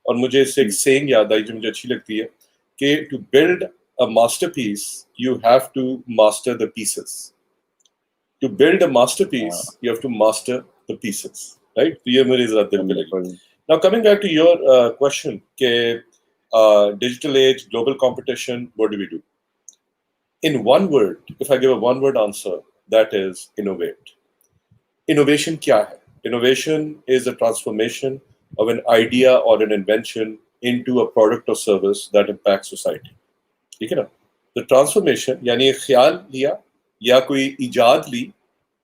और मुझे इससे एक सेइंग याद आई जो मुझे अच्छी लगती है कि to build a masterpiece you have to master the pieces. To build a masterpiece you have to master the pieces, right? तो ये मेरी जरा दिल पे लगी. Now coming back to your question के digital age, global competition, what do we do? In one word, if I give a one word answer, that is innovate. Innovation क्या है? Innovation is a transformation of an idea or an invention into a product or service that impacts society. ठीक है ना? The transformation यानी एक ख्याल लिया या कोई इजाद ली,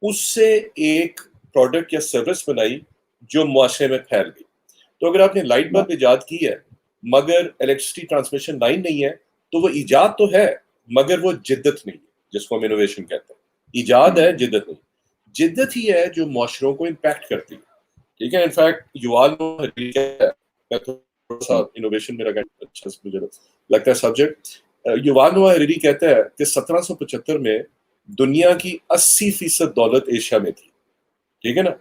उससे एक प्रोडक्ट या सर्विस बनाई जो मुआशरे में फैल गई. तो अगर आपने लाइट बल्ब इजाद की है मगर इलेक्ट्रिसिटी ट्रांसमिशन लाइन नहीं है, तो वो इजाद तो है मगर वो जिद्दत नहीं है, जिसको हम इनोवेशन कहते हैं. इजाद है, जिद्दत नहीं. जिद्दत ही है जो मुआशरों को इम्पैक्ट करती है. ठीक है. इनफैक्ट युवाल नोआ हरारी मैं थोड़ा सा इनोवेशन मेरा अच्छा मुझे लगता है सब्जेक्ट. युवाल नोआ हरारी कहता है कि 1775 में दुनिया की 80% दौलत एशिया में थी. ठीक है ना?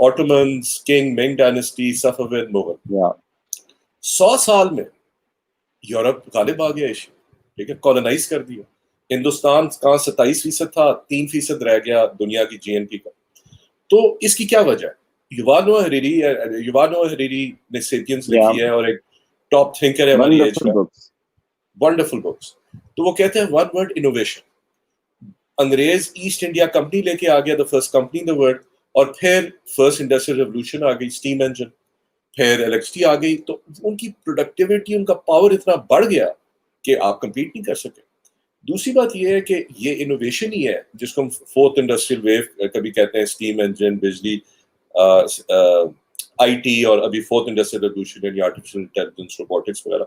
Ottomans, Qing, Ming dynasty, Safavid, Mughal. 100 साल में यूरोप गालिब आ गया एशिया. ठीक है, कॉलोनाइज कर दिया. हिंदुस्तान कहाँ 27% था, 3% रह गया दुनिया की जीएनपी का. तो इसकी क्या वजह है? युवाल नोआ हरारी ने सेपियंस लिखी है और एक टॉप थिंकर है हमारी एज का. Wonderful books. तो वो कहते हैं वन वर्ड, इनोवेशन. अंग्रेज ईस्ट इंडिया कंपनी लेके आ गया, the first company in the world, और फिर फर्स्ट इंडस्ट्रियल रेवोल्यूशन आ गई, स्टीम इंजन, फिर इलेक्ट्रिसिटी आ गई. तो उनकी प्रोडक्टिविटी, उनका पावर इतना बढ़ गया कि आप कंपीट नहीं कर सके. दूसरी बात यह है कि ये इनोवेशन ही है जिसको हम फोर्थ इंडस्ट्रियल वेव कभी कहते हैं, स्टीम इंजन, बिजली, आईटी, और अभी फोर्थ इंडस्ट्रियल रेवोल्यूशन यानी आर्टिफिशियल इंटेलिजेंस, रोबोटिक्स वगैरह,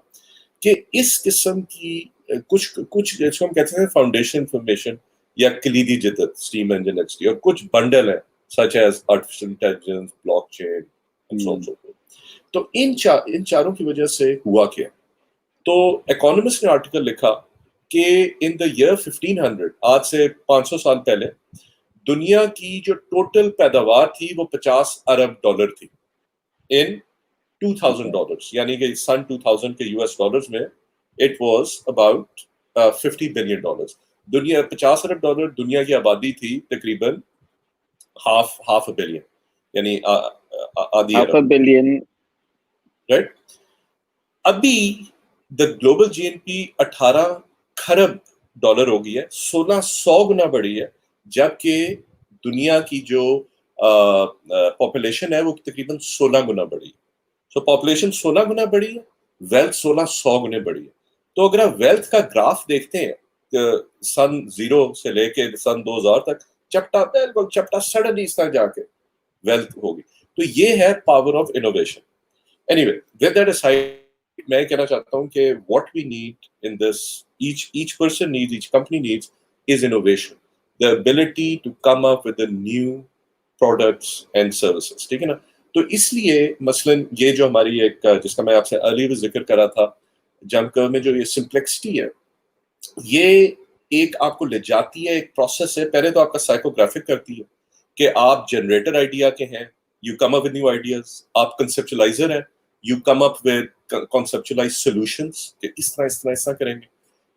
कि इस किस्म की कुछ जिसको हम कहते हैं फाउंडेशन इंफॉर्मेशन या कलीदी जिद्दत, स्टीम इंजन, इलेक्ट्रिसिटी, और कुछ बंडल है such as artificial intelligence, blockchain and so on. तो इन चारों की वजह से हुआ क्या? तो इकोनॉमिस्ट ने आर्टिकल लिखा कि इन द ईयर 1500, आज से 500 साल पहले, दुनिया की जो टोटल पैदावार थी वो 50 अरब डॉलर थी इन $2000, यानी कि सन 2000 के यूएस डॉलर्स में इट वाज अबाउट $50 बिलियन. दुनिया 50 अरब डॉलर, दुनिया की आबादी थी तकरीबन हाफ अ बिलियन, यानी आधी अरब, राइट? अभी द ग्लोबल जीएनपी 18 खरब डॉलर हो गई है, 1600 गुना बढ़ी है, जबकि दुनिया की जो पॉपुलेशन है वो तकरीबन 16 गुना बढ़ी है. सो पॉपुलेशन 16 गुना बढ़ी है, वेल्थ 1600 गुने बढ़ी है. तो अगर आप वेल्थ का ग्राफ देखते हैं सन 0 से लेके सन 2000 तक, चपटा, बिल्कुल चपटा, सडनली इस तरह जाके वेल्थ होगी। तो ये है power of innovation. Anyway, with that aside, मैं कहना चाहता हूँ कि what we need in this, each person needs, each company needs is innovation, the ability to come up with the new products and services, ठीक है ना। तो इसलिए मसलन ये जो हमारी एक, जिसका मैं आपसे अर्ली भी जिक्र कर रहा था, जंप कर्व में जो ये सिंप्लेक्सिटी है, ये एक आपको ले जाती है, एक प्रोसेस है। पहले तो आपका साइकोग्राफिक करती है कि आप जनरेटर आइडिया के हैं, you come up with new ideas. आप कंसेप्चुलाइजर हैं, you come up with conceptualise solutions कि इस तरह करेंगे।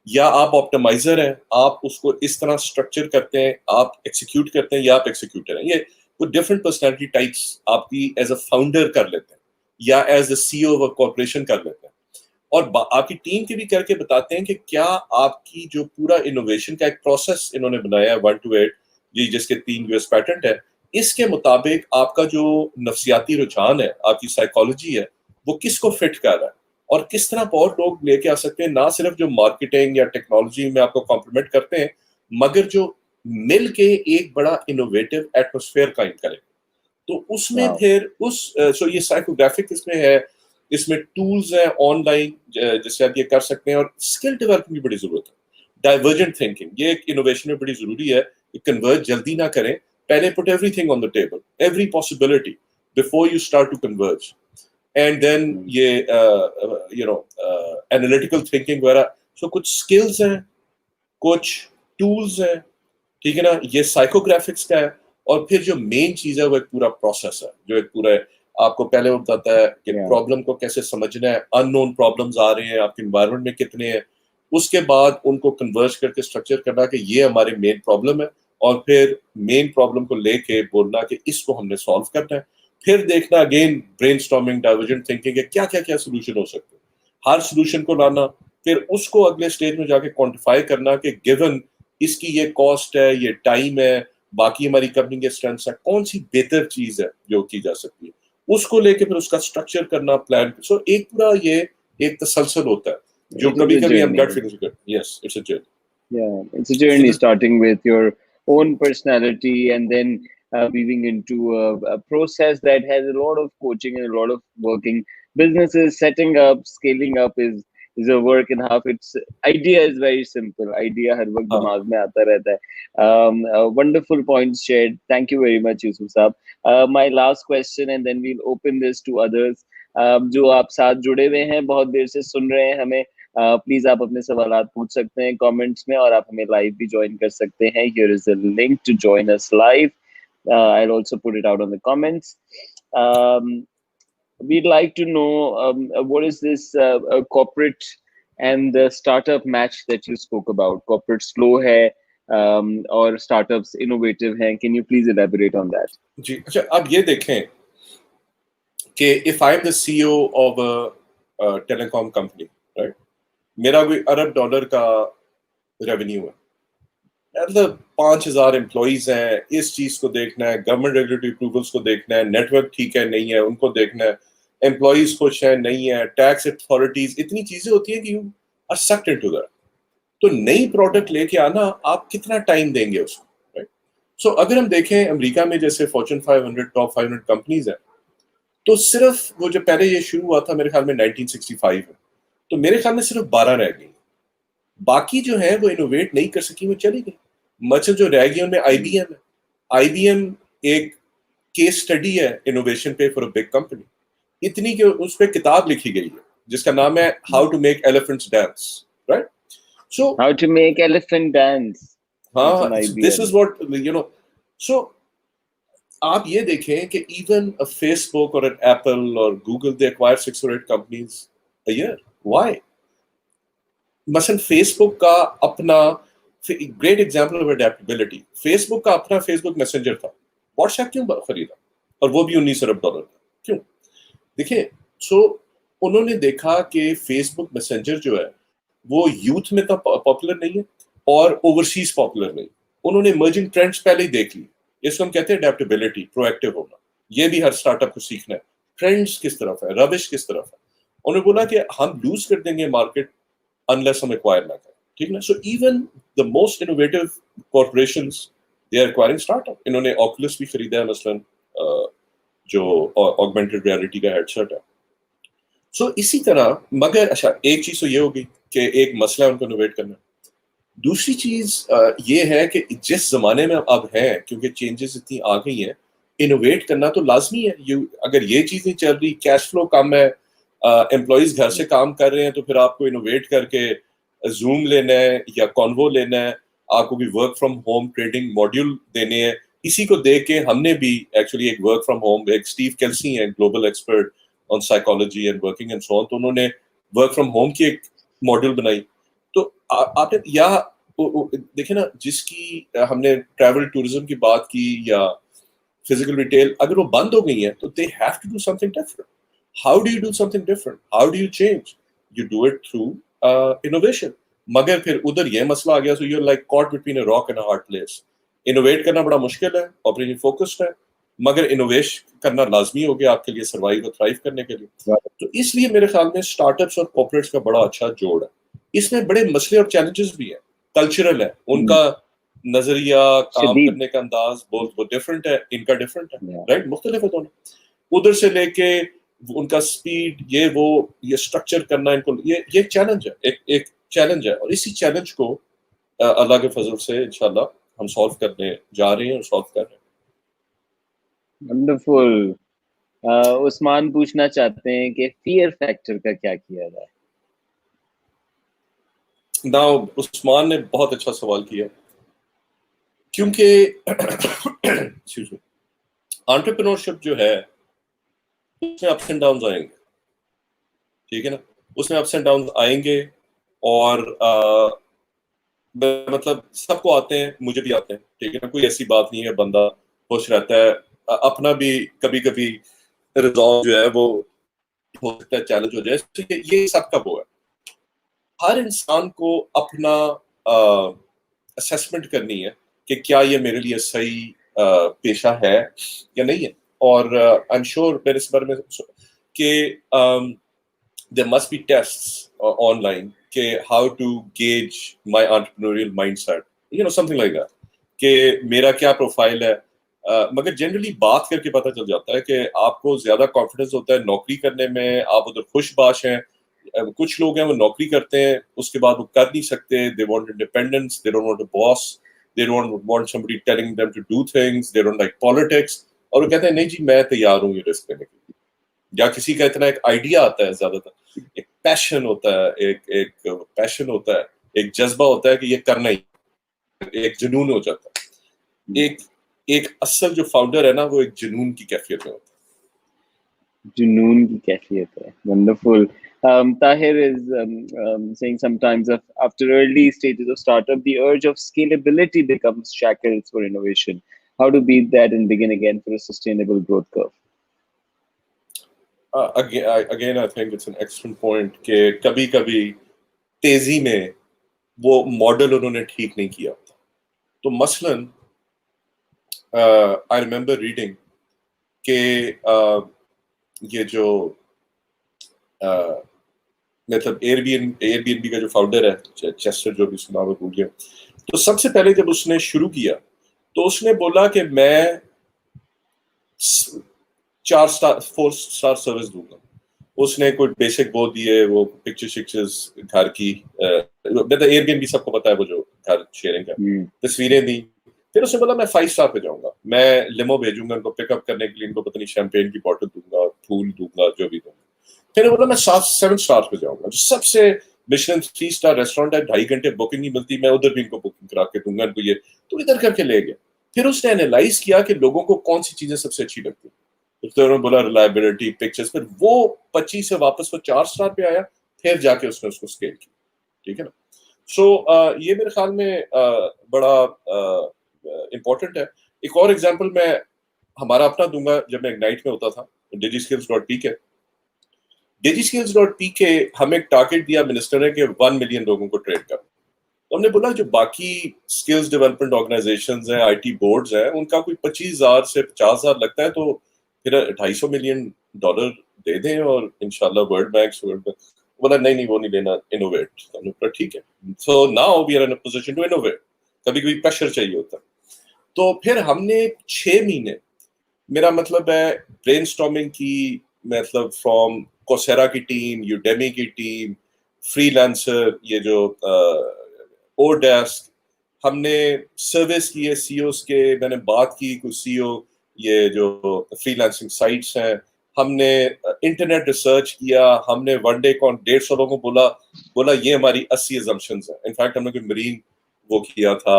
या आप ऑप्टिमाइजर हैं, आप उसको इस तरह स्ट्रक्चर करते हैं, आप एक्सिक्यूट करते हैं, या आप एक्सिक्यूटर हैं। ये वो डिफरेंट पर्सनैलिटी टाइप्स आपकी एज अ फाउंडर कर लेते हैं या as the CEO of a corporation कर लेते हैं, और आपकी टीम के भी करके बताते हैं कि क्या आपकी जो पूरा इनोवेशन का एक प्रोसेस इन्होंने बनाया है 1 to 8, ये जिसके 3 यूएस पैटेंट है, इसके मुताबिक आपका जो नफ्सियाती रुझान है, आपकी साइकोलॉजी है, वो किसको फिट कर रहा है और किस तरह और लोग लेके आ सकते हैं, ना सिर्फ जो मार्केटिंग या टेक्नोलॉजी में आपको कॉम्प्लीमेंट करते हैं, मगर जो मिल के एक बड़ा इनोवेटिव एटमोसफेयर कायम करें। तो उसमें Wow. फिर सो ये साइकोग्राफिक इसमें है, इसमें टूल्स हैं ऑनलाइन जिससे आप ये कर सकते हैं, और स्किल डेवलपमेंट की बड़ी जरूरत है। डाइवर्जेंट थिंकिंग, ये एक इनोवेशन में बड़ी जरूरी है कि कन्वर्ज जल्दी ना करें, पहले put everything on the table, every possibility before you start to converge, and then ये एनालिटिकल थिंकिंग वगैरह। सो कुछ स्किल्स हैं, कुछ टूल्स हैं, ठीक है ना, ये साइकोग्राफिक्स का है। और फिर जो मेन चीज है वो एक पूरा प्रोसेस है, जो एक पूरा आपको पहले वो बताता है कि प्रॉब्लम को कैसे समझना है, अननोन प्रॉब्लम्स आ रहे हैं आपके एनवायरनमेंट में कितने हैं, उसके बाद उनको कन्वर्ज करके स्ट्रक्चर करना कि ये हमारे मेन प्रॉब्लम है, और फिर मेन प्रॉब्लम को लेके बोलना कि इसको हमने सॉल्व करना है। फिर देखना अगेन ब्रेनस्टॉर्मिंग, डाइवर्जेंट थिंकिंग, क्या क्या क्या सोल्यूशन हो सकते हैं, हर सोल्यूशन को लाना, फिर उसको अगले स्टेज में जाके क्वांटिफाई करना कि गिवन इसकी ये कॉस्ट है, ये टाइम है, बाकी हमारी कंपनी के स्ट्रेंथ्स है, कौन सी बेहतर चीज है जो की जा सकती है, उसको लेके फिर उसका स्ट्रक्चर करना, प्लान। सो एक पूरा ये एक तसलसल होता है जो It is कभी a कभी हम journey. गट फीलिंग करते हैं। Yes, it's a journey. Yeah, it's a journey starting with your own personality and then weaving into a process that has a lot of coaching and a lot of working. Businesses setting up, scaling up is a work and half. Its idea is very simple. Idea हर वक्त हाँ दिमाग में आता रहता है. Wonderful points shared. Thank you very much, Yusuf Saab. My last question, and then we'll open this to others. जो आप साथ जुड़े हुए हैं, बहुत देर से सुन रहे हैं हमें, प्लीज आप अपने सवालात पूछ सकते हैं कमेंट्स में, और आप हमें लाइव भी ज्वाइन कर सकते हैं. Here is the link to join us live. I'll also put it out on the comments. um, we'd like to know what is this corporate and the startup match that you spoke about. Corporate slow hai, और startups innovative हैं. Can you please elaborate on that? जी, अच्छा, अब ये देखें कि if I am the CEO of a telecom company, right, मेरा कोई $1 अरब का रेवेन्यू है, मतलब 5,000 एम्प्लॉइज हैं, इस चीज को देखना है, गवर्नमेंट रेगुलेटरी अप्रूवल्स को देखना है, नेटवर्क ठीक है नहीं है उनको देखना है, एम्प्लॉइज खुश है नहीं है, टैक्स अथॉरिटीज, इतनी चीजें होती हैं कि you are sucked into that. तो नई प्रोडक्ट लेके आना, आप कितना टाइम देंगे उसको, राइट। सो अगर हम देखें अमेरिका में जैसे फॉर्च्यून 500 टॉप 500 कंपनीज हैं, तो सिर्फ वो जो पहले ये शुरू हुआ था मेरे ख्याल में 1965 है, तो मेरे ख्याल में सिर्फ 12 रह गई, बाकी जो है वो इनोवेट नहीं कर सकी, वो चली गई। मतलब जो रह गई उनमें आईबीएम है। आईबीएम एक केस स्टडी है इनोवेशन पे फॉर अ बिग कंपनी, इतनी कि उस पर किताब लिखी गई है जिसका नाम है how to make elephants dance, right. So How to make elephant dance. That's हाँ, an this IBM. Is what you know. So आप ये देखें कि इवन अ फेसबुक और एन एप्पल और Google, they acquire 6 or 8 companies a year. Why? मसलन Facebook का अपना great example of adaptability, Facebook का अपना फेसबुक मैसेंजर था, व्हाट्सएप क्यों खरीदा, और वो भी $19 अरब का, क्यों? देखिए, सो उन्होंने देखा कि फेसबुक मैसेंजर जो है वो यूथ में तो पॉपुलर नहीं है और ओवरसीज पॉपुलर नहीं। उन्होंने इमर्जिंग ट्रेंड्स पहले ही देख ली। इसको हम कहते हैं अडेप्टेबिलिटी, प्रोएक्टिव होना। ये भी हर स्टार्टअप को सीखना है, ट्रेंड्स किस तरफ है, रविश किस तरफ है। उन्होंने बोला कि हम लूज कर देंगे मार्केट अनलेस हम एक्वायर ना करें, ठीक ना। So even the most innovative corporations they are acquiring startup. इन्होंने ऑकुलस भी खरीदा है मसलन, जो ऑगमेंटेड रियलिटी का हेडसेट है। सो इसी तरह, मगर अच्छा एक चीज तो ये होगी कि एक मसला है उनको इनोवेट करना। दूसरी चीज ये है कि जिस जमाने में अब हैं, क्योंकि चेंजेस इतनी आ गई हैं, इनोवेट करना तो लाजमी है। अगर ये चीज नहीं चल रही, कैश फ्लो कम है, एम्प्लॉइज घर से काम कर रहे हैं, तो फिर आपको इनोवेट करके जूम लेना है या कॉन्वो लेना है, आपको भी work from home trading module देने हैं। इसी को देख के हमने भी एक्चुअली एक वर्क फ्रॉम होम, एक स्टीव केल्सी हैं global expert on psychology and working and so on, तो उन्होंने वर्क फ्रॉम होम की एक मॉड्यूल बनाई। तो आपने या देखे ना, जिसकी हमने ट्रैवल टूरिज्म की बात की या फिजिकल रिटेल, अगर वो बंद हो गई है तो they have to do something different. How do you do something different? How do you change? You do it through innovation. मगर फिर उधर ये मसला आ गया, so you are like caught between a rock and a hard place. Innovate करना बड़ा मुश्किल है, ऑपरेशन फोकस्ड है, मगर इनोवेशन करना लाजमी हो गया आपके लिए सर्वाइव और थ्राइव करने के लिए। तो इसलिए मेरे ख्याल में स्टार्टअप्स और कॉर्पोरेट्स का बड़ा अच्छा जोड़ है। इसमें बड़े मसले और चैलेंजेस भी हैं, कल्चरल है, उनका नजरिया, काम शदीद। करने का अंदाज बहुत वो डिफरेंट है, इनका डिफरेंट है, Yeah. राइट, मुख्तलिफ है दोनों। उधर से लेके उनका स्पीड, ये वो, ये स्ट्रक्चर करना, इनको ये चैलेंज है, एक चैलेंज है। और इसी चैलेंज को अल्लाह के फजल से इंशाल्लाह हम सॉल्व करने जा रहे हैं और सॉल्व कर रहे वंडरफुल। उस्मान पूछना चाहते हैं कि फियर फैक्टर का क्या किया जाए? हैं। नाउ उस्मान ने बहुत अच्छा सवाल किया, क्योंकि एंटरप्रेन्योरशिप जो है उसमें अप्स एंड डाउन आएंगे, ठीक है ना, उसमें अप्स एंड डाउन आएंगे। और मतलब सबको आते हैं, मुझे भी आते हैं, ठीक है ना, कोई ऐसी बात नहीं है, बंदा खुश रहता है। अपना भी कभी कभी रिजॉल्व जो है वो हो सकता है चैलेंज हो जाए, तो ये सबका वो है। हर इंसान को अपना असेसमेंट करनी है कि क्या ये मेरे लिए सही पेशा है या नहीं है। और आई एम श्योर मेरे इस बारे में कि there must be tests online के how to gauge my entrepreneurial mindset, you know, something like that, कि मेरा क्या प्रोफाइल है। मगर जनरली बात करके पता चल जाता है कि आपको ज्यादा कॉन्फिडेंस होता है नौकरी करने में, आप उधर खुशबाश हैं। कुछ लोग हैं वो नौकरी करते हैं, उसके बाद वो कर नहीं सकते, they want independence, they don't want a boss, they don't want somebody telling them to do things, they don't like politics, और वो कहते हैं नहीं जी मैं तैयार हूँ ये रिस्क लेने के लिए। या किसी का इतना एक आइडिया आता है, ज्यादातर एक पैशन होता है, एक पैशन होता है, एक जज्बा होता है कि ये करना ही, एक जुनून हो जाता है। एक एक असल जो फाउंडर है ना, वो एक जुनून की कैफियत में होता है। जुनून की कैफियत है। Wonderful. Tahir is saying sometimes after early stages of startup, the urge of scalability becomes shackles for innovation. How to beat that and begin again for a sustainable growth curve? Again, I think it's an excellent point कि कभी कभी तेजी में वो model उन्होंने ठीक नहीं किया। तो मसलन आई रिमेम्बर रीडिंग कि ये जो मतलब एयरबीएनबी का जो फाउंडर है चेस्टर, जो भी उसका नाम है भूल गया, तो सबसे पहले जब उसने शुरू किया तो उसने बोला कि मैं 4 स्टार सर्विस दूंगा। उसने कोई बेसिक वो दिए, वो पिक्चर शिक्चर्स घर की, एयरबीएनबी सबको पता है वो जो घर शेयरिंग का, तस्वीरें दी। फिर उसने बोला मैं 5 स्टार पे जाऊंगा, मैं लिमो भेजूंगा इनको पिकअप करने के लिए, इनको पता नहीं शैंपेन की बॉटल दूंगा, फूल दूंगा, जो भी दूंगा। फिर बोला मैं 7 स्टार पे जाऊंगा, जो सबसे मिशेलिन 3 स्टार रेस्टोरेंट है, 2.5 घंटे बुकिंग नहीं मिलती, मैं उधर भी इनको बुकिंग करा के दूंगा इनको, ये तो इधर करके ले गया। फिर उसने एनालाइज किया कि लोगों को कौन सी चीजें सबसे अच्छी लगती है, तो उन्होंने बोला रिलायबिलिटी, पिक्चर्स। फिर वो 25 से वापस वो 4 स्टार पे आया, फिर जाके उसने उसको स्केल किया, ठीक है ना। सो ये मेरे ख्याल में बड़ा इम्पोर्टेंट है। एक और एग्जांपल मैं हमारा अपना दूंगा, जब मैं इग्नाइट में होता था, DigiSkills.pk, DigiSkills.pk हमें एक टारगेट दिया मिनिस्टर ने कि 1 मिलियन लोगों को ट्रेन करना। तो हमने बोला जो बाकी स्किल्स डेवलपमेंट ऑर्गेनाइजेशंस हैं, आईटी बोर्ड्स हैं, उनका कोई 25,000 से 50,000 लगता है, तो फिर $250 मिलियन दे दें और इंशाल्लाह वर्ल्ड बैंक बोला नहीं वो नहीं लेना, इनोवेट। तो हमने बोला ठीक है, so now we are in a position to innovate. कभी कभी प्रेशर चाहिए होता है। तो फिर हमने 6 महीने, मेरा मतलब है ब्रेनस्टॉर्मिंग की, मतलब फ्रॉम कोसेरा की टीम, यूडेमी की टीम, फ्रीलांसर, ये जो ओडेस्क, हमने सर्विस किए सीईओस के, मैंने बात की कुछ सीईओ ये जो फ्रीलांसिंग साइट्स हैं, हमने इंटरनेट रिसर्च किया, हमने वन डे कौन 150 लोगों को बोला बोला ये हमारी 80 assumptions हैं। इनफैक्ट हमने कोई मरीन वो किया था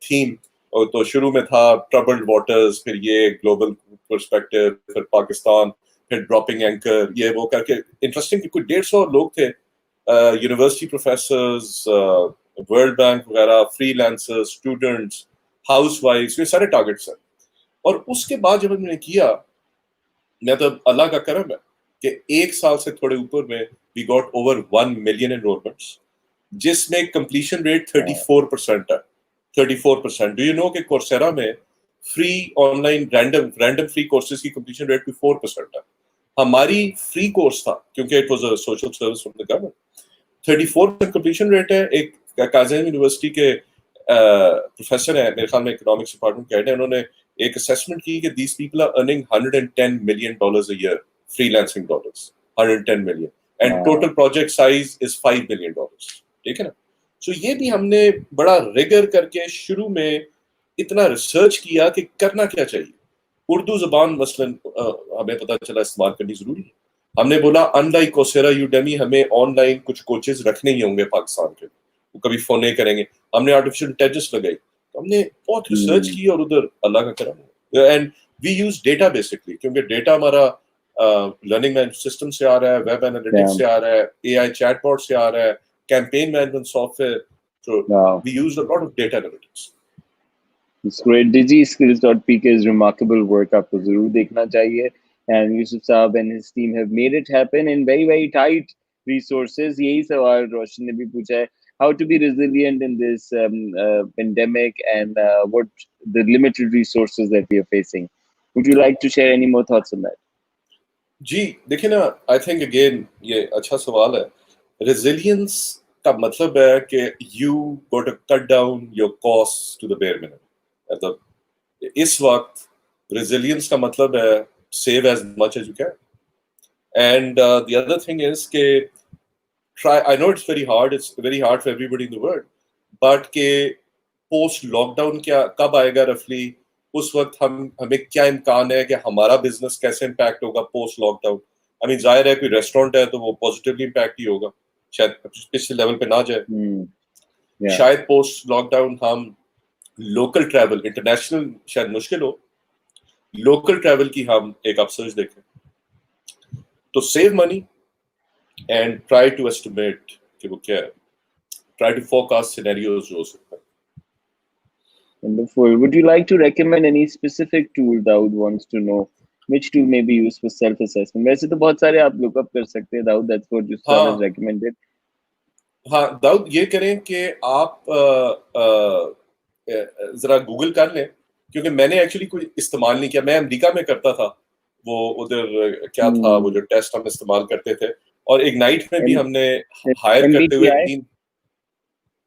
थीम, और तो शुरू में था ट्रबल्ड वाटर्स, फिर ये ग्लोबल पर्सपेक्टिव, फिर पाकिस्तान, फिर ड्रॉपिंग एंकर, ये वो करके इंटरेस्टिंग कुछ 150 लोग थे, यूनिवर्सिटी प्रोफेसर्स, वर्ल्ड बैंक वगैरह, फ्रीलांसर्स, स्टूडेंट्स, हाउसवाइफ्स, ये सारे टारगेट्स हैं। और उसके बाद जब हमने किया, मैं तो अल्लाह का करम है कि 1 साल से थोड़े ऊपर में we got over 1 million enrollments, जिसमें कंप्लीशन रेट 34% है। 34%। डू यू नो कि कोर्सेरा में free online random free courses की कंप्लीशन रेट भी 4% है। हमारी फ्री कोर्स था क्योंकि it was a social service from the government. 34% completion rate है। एक काज़ान यूनिवर्सिटी के प्रोफेसर है, मेरे ख्याल में इकोनॉमिक्स डिपार्टमेंट के हेड है, उन्होंने एक असेसमेंट की कि these people are earning $110 million a year, freelancing dollars, 110 million, and total project size is $5 million। ठीक है ना? सो ये भी हमने बड़ा रिगर करके शुरू में इतना रिसर्च किया कि करना क्या चाहिए। उर्दू जबान मसलन हमें पता चला इस्तेमाल करनी जरूरी है। हमने बोला अनलाइक कोसेरा, यूडेमी, हमें ऑनलाइन कुछ कोचेस रखने ही होंगे पाकिस्तान के, वो कभी फोन नहीं करेंगे। हमने आर्टिफिशियल इंटेलिजेंस लगाई, तो हमने बहुत रिसर्च की, और उधर अल्लाह का करम, and we use data basically, क्योंकि डेटा हमारा लर्निंग मैनेजमेंट सिस्टम से आ रहा है, वेब एनालिटिक्स से आ रहा है, एआई चैटबॉट से आ रहा है, campaign management software, so we used a lot of data analytics. It's great. DigiSkills.pk is remarkable work. आपको जरूर देखना चाहिए. And Yusuf Saab and his team have made it happen in very, very tight resources. यही सवाल रोशन ने भी पूछा है. How to be resilient in this pandemic, and what the limited resources that we are facing. Would you like to share any more thoughts on that? जी देखिए ना, I think again ये अच्छा सवाल है। रेजिलियंस का मतलब है कि you got to cut down your cost to the bare minimum. मतलब इस वक्त रेजिलियंस का मतलब है save as much as you can, and the other thing is के try, I know it's very hard, it's very hard for everybody in the world, but के post lockdown क्या कब आएगा रफली, उस वक्त हमें क्या इम्कान है कि हमारा बिजनेस कैसे इम्पैक्ट होगा पोस्ट लॉकडाउन। आई मीन जाहिर है कोई रेस्टोरेंट है तो वो पॉजिटिवली इम्पैक्ट ही होगा, शायद पिछले लेवल पे ना जाए। Yeah. शायद पोस्ट लॉकडाउन हम लोकल ट्रैवल, इंटरनेशनल शायद मुश्किल हो, लोकल ट्रैवल की हम एक अपसर्ज देखें। तो save money and try to estimate कि वो क्या है, try to forecast scenarios जो हो सकता है। Wonderful. Would you like to recommend any specific tool Daud wants to know? Which tool may be used for self-assessment? वैसे तो बहुत सारे आप look up कर सकते हैं Dawood. That's what Yusuf has recommended. हाँ दाऊद, ये करें कि आप जरा गूगल कर लें, क्योंकि मैंने एक्चुअली कोई इस्तेमाल नहीं किया। मैं अमेरिका में करता था, वो उधर क्या था, वो जो टेस्ट हम इस्तेमाल करते थे, और इग्नाइट में भी हमने हायर करते हुए MBTI?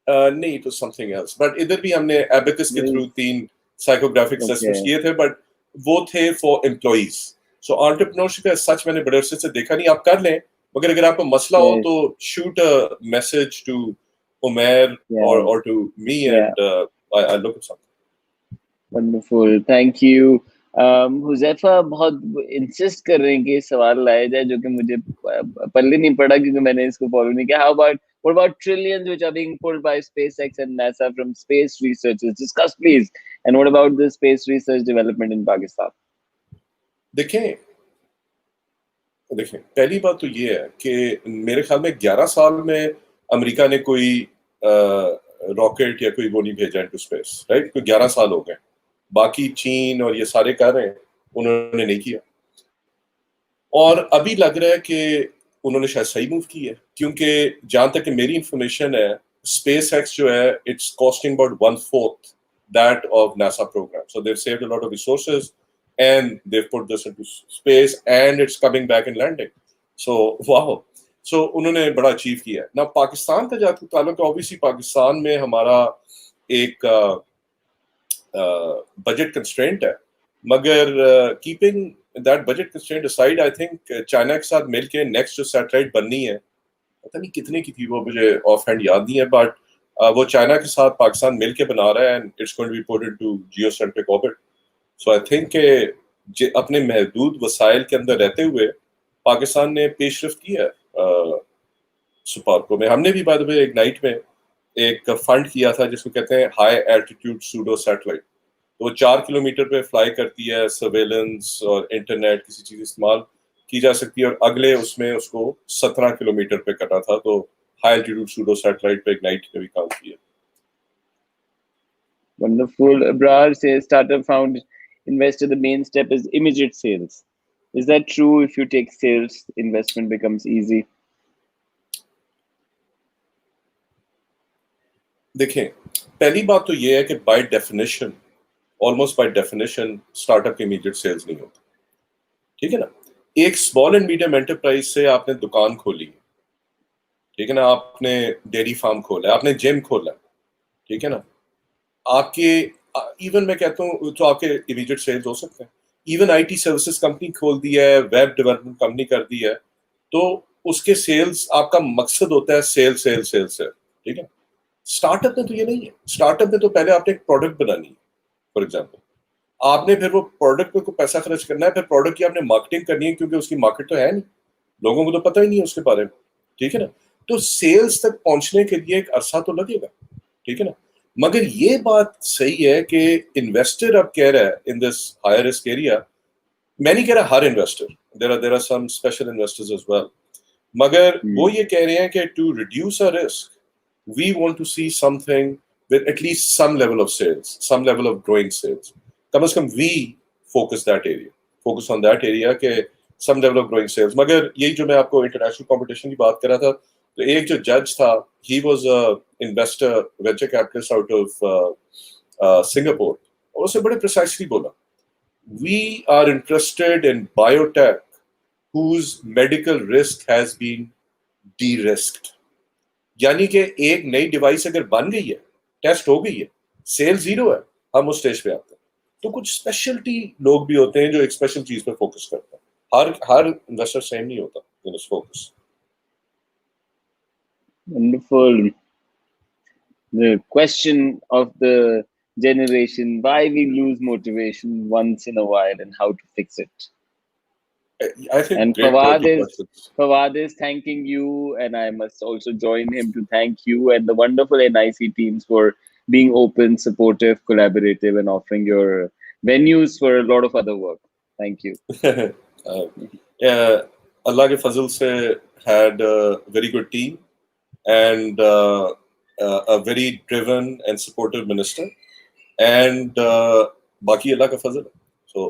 3 नहीं तो समथिंग एल्स, बट इधर भी हमने एबेकस के थ्रू 3 साइकोग्राफिक असेसमेंट्स किए थे, बट वो थे फॉर एम्प्लॉइज। सो एंटरप्रेन्योरशिप सच मैंने बड़े अरसे से देखा नहीं, आप कर लें, मगर अगर आपको मसला हो तो shoot a message to Umair or to me, and I look at something. Wonderful, thank you. Huzaifa बहुत इंसिस्ट कर रहे हैं कि सवाल लाया जाए, जो कि मुझे पल्ले नहीं पड़ा क्योंकि मैंने इसको फॉलो नहीं किया. What about trillions which are being pulled by SpaceX and NASA from space researchers? Discuss, please. And what about the space research development in Pakistan? देखें, पहली बात तो ये है कि मेरे ख्याल में 11 साल में अमेरिका ने कोई रॉकेट या कोई वो नहीं भेजा इनटू स्पेस, राइट? कोई 11 साल हो गए। बाकी चीन और ये सारे कर रहे हैं, उन्होंने नहीं किया। और अभी लग रहा है कि उन्होंने शायद सही मूव की है, क्योंकि जहां तक मेरी इंफॉर्मेशन है, स्पेस एक्स जो है, it's costing about 1/4 that of NASA programme. So they've saved a lot of resources and they've put this into space and it's coming back and landing. So wow, so उन्होंने बड़ा achieve किया है ना। पाकिस्तान का जहाँ तक ताल्लुक है, ऑब्वियसली पाकिस्तान में हमारा एक बजट कंस्ट्रेंट है, मगर keeping that budget constraint aside, I think China के साथ मिलके नेक्स्ट जो सैटेलाइट बननी है, पता नहीं कितने की थी वो, मुझे ऑफ हैंड याद नहीं है, बट वो चाइना के साथ पाकिस्तान मिलके बना रहा है, and it's going to be put into geocentric orbit. So I think अपने महदूद वसाइल के अंदर रहते हुए पाकिस्तान ने पेशरफ की है। सुपार्को में हमने भी बाय द वे इग्नाइट में एक फंड किया था जिसको कहते हैं हाई एल्टीट्यूड सूडो सैटेलाइट। तो वो 4 किलोमीटर पे फ्लाई करती है, सर्वेलेंस और इंटरनेट किसी चीज इस्तेमाल की जा सकती है, और अगले उसमें उसको 17 किलोमीटर पे करना था। तो हाई एल्टीट्यूड सूडो सैटेलाइट पे इग्नाइट ने भी काम किया। Wonderful. Abrar says startup found investor, the main step is immediate sales. Is that true? If you take sales, investment becomes easy. देखें, पहली बात तो ये है कि by definition, almost by definition, startup के इमीडिएट सेल्स नहीं होते। ठीक है ना। एक स्मॉल एंड मीडियम एंटरप्राइज से आपने दुकान खोली, ठीक है ना, आपने डेयरी फार्म खोला, आपने जिम खोला, ठीक है ना, आपके इवन मैं कहता हूँ तो आपके इमीडिएट सेल्स हो सकते हैं। इवन आईटी सर्विसेज कंपनी खोल दी है, वेब डेवलपमेंट कंपनी कर दी है, तो उसके सेल्स, आपका मकसद होता है सेल सेल सेल सेल, ठीक है। स्टार्टअप में तो ये नहीं है। स्टार्टअप में तो पहले आपने एक प्रोडक्ट बनानी है, फॉर एग्जाम्पल, आपने फिर वो प्रोडक्ट पे को पैसा खर्च करना है, फिर प्रोडक्ट की आपने मार्केटिंग करनी है, क्योंकि उसकी मार्केट तो है नहीं, लोगों को तो पता ही नहीं है उसके बारे में, ठीक है ना। तो सेल्स तक पहुंचने के लिए एक अरसा तो लगेगा, ठीक है ना। मगर ये बात सही है कि इन्वेस्टर अब कह रहा है in this higher risk area, मैं नहीं कह रहा हर investor, there are some special investors as well, मगर वो ये कह रहे हैं कि to reduce a risk we want to see something with at least some level of sales, some level of growing sales. कम से कम we focus on that area के some level of growing sales. मगर यही जो मैं आपको international competition की बात कर रहा था, तो एक जो जज था, he was a investor, venture capitalist out of Singapore, और उसने बड़े precisely बोला, we are interested in biotech whose medical risk has been de-risked. यानी कि एक नई डिवाइस अगर बन गई है, टेस्ट हो गई है, सेल जीरो है, हम उस स्टेज पे आते हैं। तो कुछ स्पेशलिटी लोग भी होते हैं जो एक स्पेशल चीज पे फोकस करते हैं। हर इन्वेस्टर सेम नहीं होता इन इस focus. Wonderful. The question of the generation: why we lose motivation once in a while, and how to fix it. I think And great questions. Fawad is thanking you, and I must also join him to thank you and the wonderful NIC teams for being open, supportive, collaborative, and offering your venues for a lot of other work. Thank you. Allah ke fazl se had a very good team and a very driven and supportive minister, and baki Allah ka fazl. So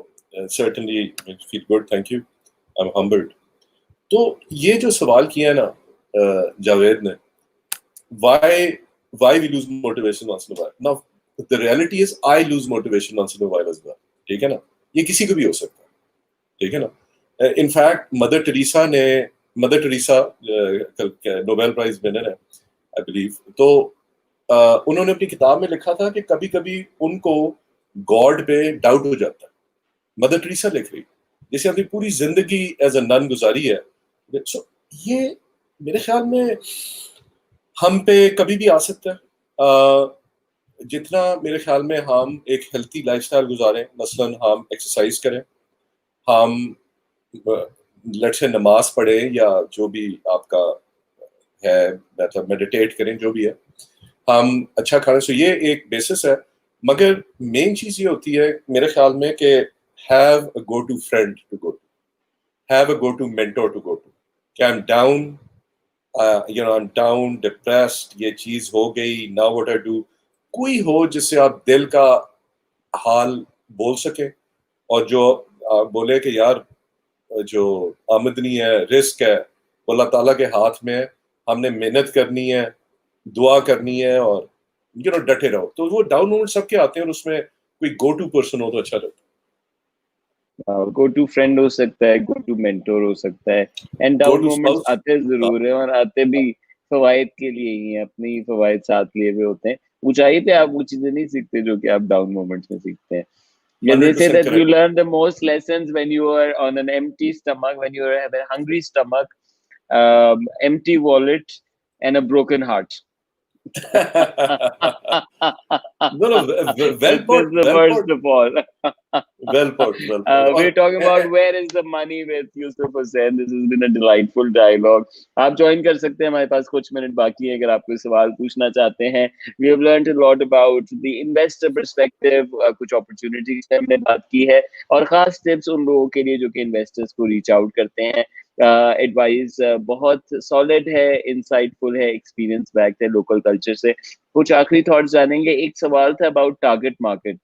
certainly it feel good. Thank you. I'm humbled. तो ये जो सवाल किया ना जावेद ने, why we lose motivation once in a while. Now the reality is I lose motivation once in a while as well. ठीक है ना, ये किसी को भी हो सकता है, ठीक है ना। In fact Mother Teresa Nobel prize winner है आई बिलीव, तो उन्होंने अपनी किताब में लिखा था कि कभी कभी उनको गॉड पे डाउट हो जाता है। मदर टेरेसा लिख रही, जैसे अपनी पूरी जिंदगी एज अ नन गुजारी है। सो ये मेरे ख्याल में हम पे कभी भी आ सकता है। जितना मेरे ख्याल में हम एक हेल्थी लाइफस्टाइल गुजारें, मसलन हम एक्सरसाइज करें, हम लेट्स से नमाज पढ़ें, या जो भी आपका है मतलब मेडिटेट करें, जो भी है, हम अच्छा खाने। सो ये एक बेसिस है, मगर मेन चीज ये होती है मेरे ख्याल में कि have a go-to friend to go to, have a go-to mentor to go to. I'm down, I'm down, depressed, ये चीज हो गई, now what I do. कोई हो जिससे आप दिल का हाल बोल सके, और जो बोले कि यार जो आमदनी है, रिस्क है, वो अल्लाह ताला के हाथ में है, हमने मेहनत करनी है, दुआ करनी है, और डटे रहो। तो वो डाउन मोमेंट सबके आते हैं, और उसमें कोई गो टू पर्सन हो तो अच्छा लगता है। गो टू फ्रेंड हो सकता है, गो टू मेंटोर हो सकता है, एंड डाउन मोमेंट्स आते जरूर है, और आते भी फवायद के लिए ही हैं, अपनी फवायद साथ लिए हुए होते हैं। ऊंचाई पे आप वो चीजें नहीं सीखते जो कि आप डाउन मोमेंट्स में सीखते हैं. Yeah, they say 100% that you correct. learn the most lessons when you are on an empty stomach, when you have a hungry stomach, empty wallet, and a broken heart. No, no, well That's put, the well worst put, of all. well put, well put. We're और talking about where is the money with Yusuf Hussain. This has been a delightful dialogue. आप join कर सकते हैं, हमारे पास कुछ minute बाकी है अगर आप कोई सवाल पूछना चाहते हैं. We have learned a lot about the investor perspective. कुछ opportunities पे हमने बात की है और खास tips उन लोगों के लिए जो कि investors को reach out करते हैं. एडवाइस बहुत सॉलिड है, इंसाइटफुल है, एक्सपीरियंस बैक्ड है लोकल कल्चर से. कुछ आखिरी थॉट्स जानेंगे. एक सवाल था about target market.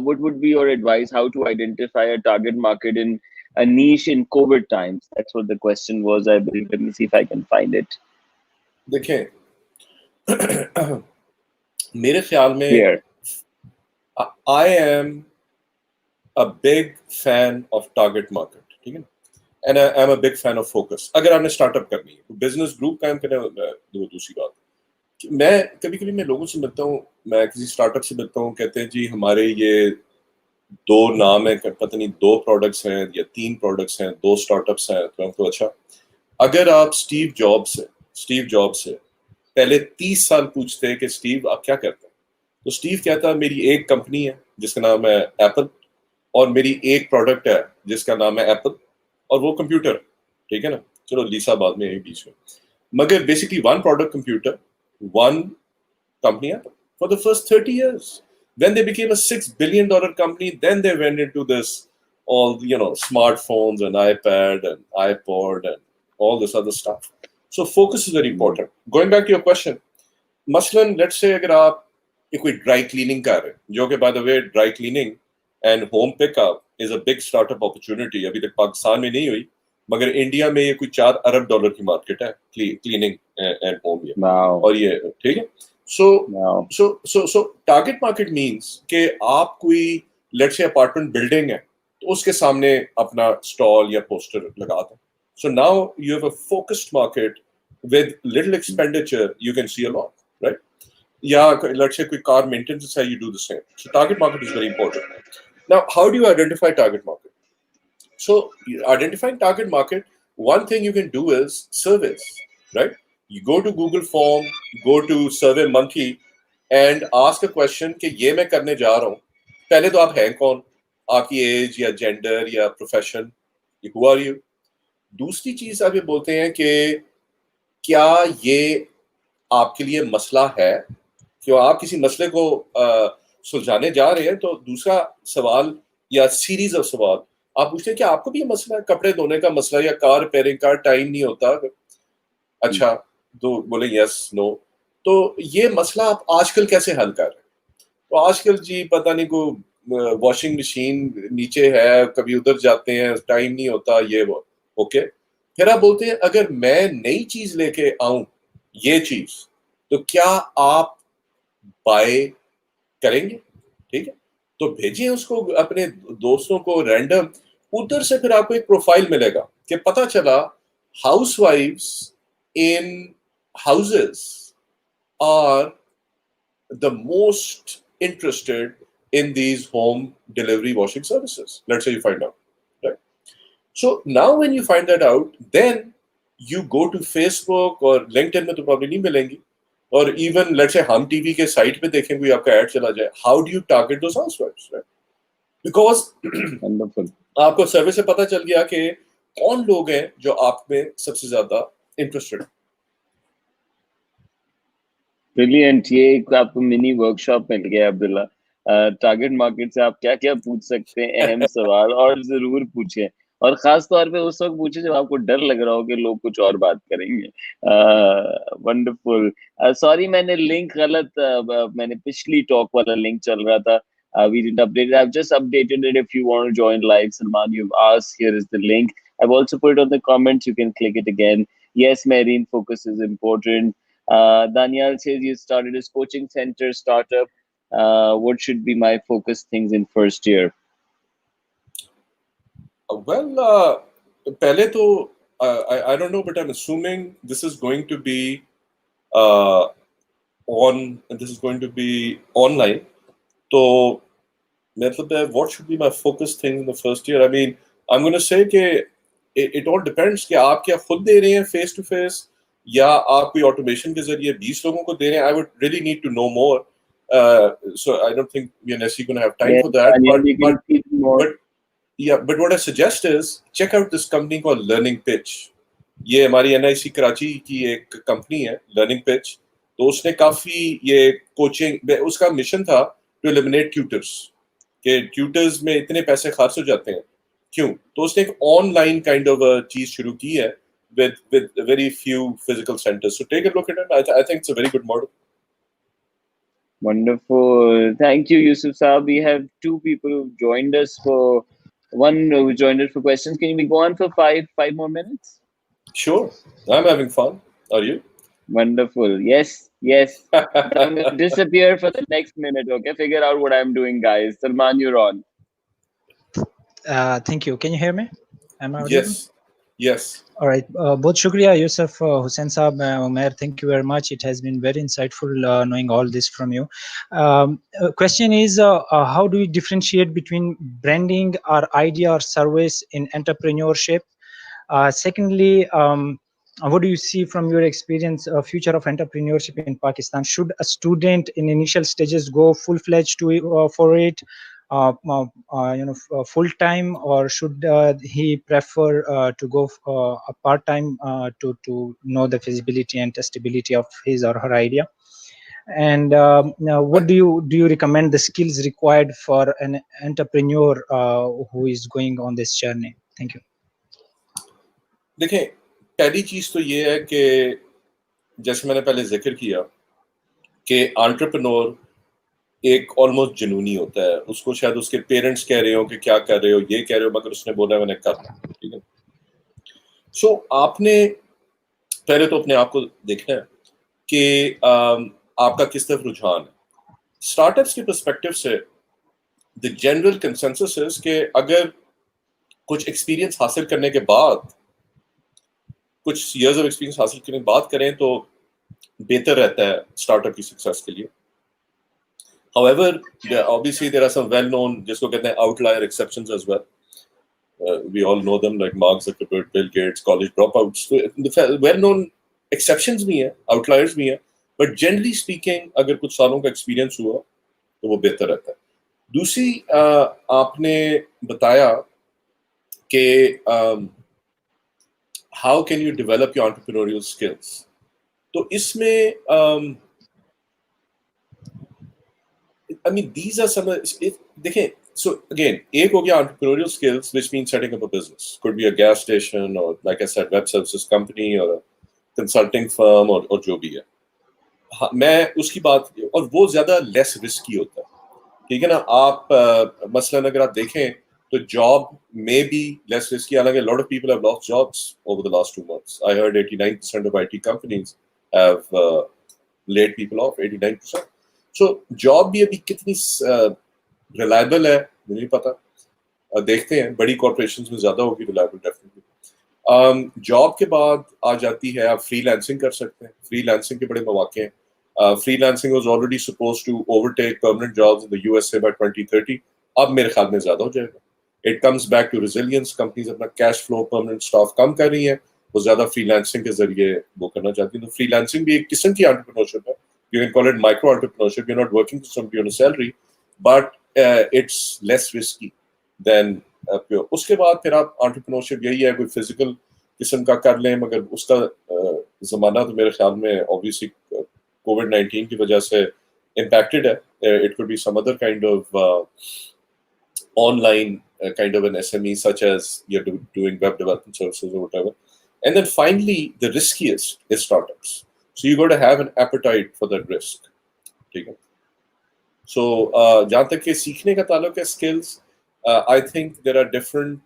What would be your advice? How to identify a target market in a niche in COVID times? That's what the question was, I believe. Let me see if I can find it देखें, मेरे ख्याल में here. I am a big fan of target market, ठीक है ना? And I'm a big fan of focus. अगर आपने startup करनी है, बिजनेस ग्रुप कायम करना है, दूसरी बात. मैं कभी-कभी मैं लोगों से मिलता हूँ, मैं किसी स्टार्टअप से मिलता हूँ, कहते हैं जी हमारे ये 2 नाम है, पता नहीं 2 प्रोडक्ट्स हैं या 3 प्रोडक्ट्स हैं, 2 स्टार्टअप्स हैं. तो अच्छा, अगर आप स्टीव जॉब्स से पहले 30 साल पूछते कि स्टीव आप क्या करते हैं, तो स्टीव कहता मेरी एक कंपनी है जिसका नाम है एप्पल और मेरी एक प्रोडक्ट है जिसका नाम है एप्पल और वो कंप्यूटर, ठीक है ना? चलो लीसा बाद में यही बीच में, मगर basically one product computer, one company Apple for the first 30 years. When they became a $6 billion company, then they went into this all smartphones and iPad and iPod and all this other stuff. So focus is very important. Going back to your question, मसलन let's say अगर आप ये कोई dry cleaning कर रहे हैं, जो कि by the way dry cleaning and home pickup is a big startup opportunity. अभी तक पाकिस्तान में नहीं हुई, मगर इंडिया में ये कोई $4 अरब की मार्केट है क्लीनिंग एंड होम ये. Wow. और ये ठीक है. So target market means कि आप कोई let's say अपार्टमेंट बिल्डिंग है तो उसके सामने अपना स्टॉल या पोस्टर लगा दें. So now you have a focused market with little expenditure, you can see a lot, right? Yeah, let's say quick car maintenance, how you do the same. So target market is very important. Now, how do you identify target market? So identifying target market, one thing you can do is surveys, right? You go to Google form, go to Survey Monkey and ask a question कि ये मैं करने जा रहा हूँ. पहले तो आप हैं कौन, आपकी एज या जेंडर या प्रोफेशन, who are you? दूसरी चीज आप ये बोलते हैं कि क्या ये आपके लिए मसला है, क्यों आप किसी मसले को सुलझाने जा रहे हैं. तो दूसरा सवाल या सीरीज ऑफ सवाल आप पूछते हैं कि आपको भी ये मसला है, कपड़े धोने का मसला या कार रिपेयरिंग का टाइम नहीं होता. अच्छा, तो बोले यस नो. तो ये मसला आप आजकल कैसे हल कर रहे हैं? तो आजकल जी पता नहीं को वॉशिंग मशीन नीचे है, कभी उधर जाते हैं, टाइम नहीं होता, ये वो. ओके, फिर आप बोलते हैं अगर मैं नई चीज लेके आऊं, ये चीज, तो क्या आप बाय करेंगे? ठीक है, तो भेजिए उसको अपने दोस्तों को रैंडम. उधर से फिर आपको एक प्रोफाइल मिलेगा कि पता चला हाउसवाइफ्स in houses are the most interested in these home delivery washing services. Let's say you find out, right? So now when you find that out, then you go to Facebook or LinkedIn में तो probably नहीं मिलेंगी, और even let's say हम TV के site पे देखें कोई आपका ऐड चला जाए, how do you target those housewives, right? Because Wonderful. आपको सर्वे से पता चल गया कि कौन लोग हैं जो आप में सबसे ज्यादा इंटरेस्टेड. ब्रिलियंट. ये एक आपको मिनी वर्कशॉप मिल गया अब्दुल्ला. टारगेट मार्केट से आप क्या क्या पूछ सकते हैं, अहम सवाल, और जरूर पूछें. और खास तौर पे उस वक्त पूछे जब आपको डर लग रहा हो कि लोग कुछ और बात करेंगे. वंडरफुल. सॉरी मैंने लिंक गलत, मैंने पिछली टॉक वाला लिंक चल रहा था. We didn't update it. I've just updated it. If you want to join live, Salman, you've asked. Here is the link. I've also put it on the comments. You can click it again. Yes, marine focus is important. Daniel says you started his coaching center startup. What should be my focus things in first year? Well, पहले तो I don't know, but I'm assuming this is going to be on, and this is going to be online. So, what should be my focus thing in the first year? I mean, I'm going to say that it all depends कि आप क्या खुद दे रहे हैं face to face या आप कोई automation के जरिए 20 लोगों को दे रहे हैं. I would really need to know more. So I don't think we are necessarily going to have time Yes, for that. Daniel, you can keep more. But what I suggest is check out this company called Learning Pitch. ये हमारी NIC Karachi की एक company है Learning Pitch. तो उसने काफी ये coaching, उसका मिशन था to eliminate tutors. कि ट्यूटर्स में इतने पैसे खर्च हो जाते हैं क्यों, तो उसने एक ऑनलाइन काइंड ऑफ चीज शुरू की है with very few physical centers. So take a look at it. I think it's a very good model. Wonderful. Thank you, Yusuf Saab. We have two people who joined us for questions. Can we go on for five more minutes? Sure. I'm having fun. Are you? Wonderful. Yes. I'm going to disappear for the next minute, okay? Figure out what I'm doing, guys. Salman, you're on. Thank you. Can you hear me? Am I audible? Yes. All right. Both Shukriya, Yusuf Hussain Saab, Umair, thank you very much. It has been very insightful knowing all this from you. Question is, how do you differentiate between branding or idea or service in entrepreneurship? Secondly, what do you see from your experience, future of entrepreneurship in Pakistan? Should a student in initial stages go full-fledged for it, full time, or should he prefer to go a part time to know the feasibility and testability of his or her idea? And now, what do you recommend the skills required for an entrepreneur who is going on this journey? Thank you. देखें, पहली चीज तो ये है कि जैसे मैंने पहले जिक्र किया कि एंटरप्रेन्योर एक ऑलमोस्ट जुनूनी होता है. उसको शायद उसके पेरेंट्स कह रहे हो कि क्या कर रहे हो, ये कह रहे हो, मगर उसने बोला मैंने करना. ठीक है. सो आपने पहले तो अपने आप को देखना है कि आपका किस तरफ रुझान है. स्टार्टअप्स के पर्सपेक्टिव से द जनरल कंसेंसस है कि अगर कुछ एक्सपीरियंस हासिल करने के बाद, कुछ इयर्स ऑफ एक्सपीरियंस हासिल करने की बात करें तो बेहतर रहता है स्टार्टअप की सक्सेस के लिए. However, obviously there are some well-known, जिसको कहते हैं outlier exceptions as well. We all know them like Mark Zuckerberg, Bill Gates, college dropouts. So the well-known exceptions भी हैं, outliers भी हैं, but generally speaking, अगर कुछ सालों का experience हुआ तो वो बेहतर रहता है. दूसरी आपने बताया कि how can you develop your entrepreneurial skills? तो इसमें I mean, these are some. देखें, so again, एक हो गया entrepreneurial skills, which means setting up a business. Could be a gas station or, like I said, web services company or a consulting firm और जो भी है. मैं उसकी बात, और वो ज़्यादा less risky होता है. ठीक है ना. आप मसलन अगर आप देखें तो job may be less risky. हालांकि a lot of people have lost jobs over the last 2 months. I heard 89% of IT companies have laid people off. 89%. So job भी अभी कितनी रिलायबल है मुझे नहीं पता. देखते हैं, बड़ी कॉर्पोरेशंस में ज़्यादा होगी रिलायबल डेफिनेटली. जॉब के बाद आ जाती है आप फ्रीलांसिंग कर सकते हैं. फ्रीलांसिंग के बड़े मौके हैं. Freelancing was already supposed to overtake permanent jobs in the USA by 2030. अब मेरे ख्याल में ज़्यादा हो जाएगा. It comes back to resilience. Companies अपना कैश फ्लो, परमानेंट स्टाफ कम कर रही हैं, वो ज़्यादा फ्रीलांसिंग के जरिए वो करना चाहती हैं. तो फ्रीलांसिंग भी एक किस्म की एंटरप्रेन्योरशिप है. You can call it micro entrepreneurship. You're not working for somebody on a salary, but it's less risky than pure. उसके बाद फिर आप entrepreneurship यही है, कोई physical किस्म का कर लें, मगर उसका ज़माना तो मेरे ख्याल में obviously COVID-19 की वजह से impacted है. It could be some other kind of online kind of an SME, such as you're doing web development services or whatever. And then finally, the riskiest is startups. So you got to have an appetite for that risk. ठीक है. So जहाँ तक कि सीखने का ताल्लुक है skills, I think there are different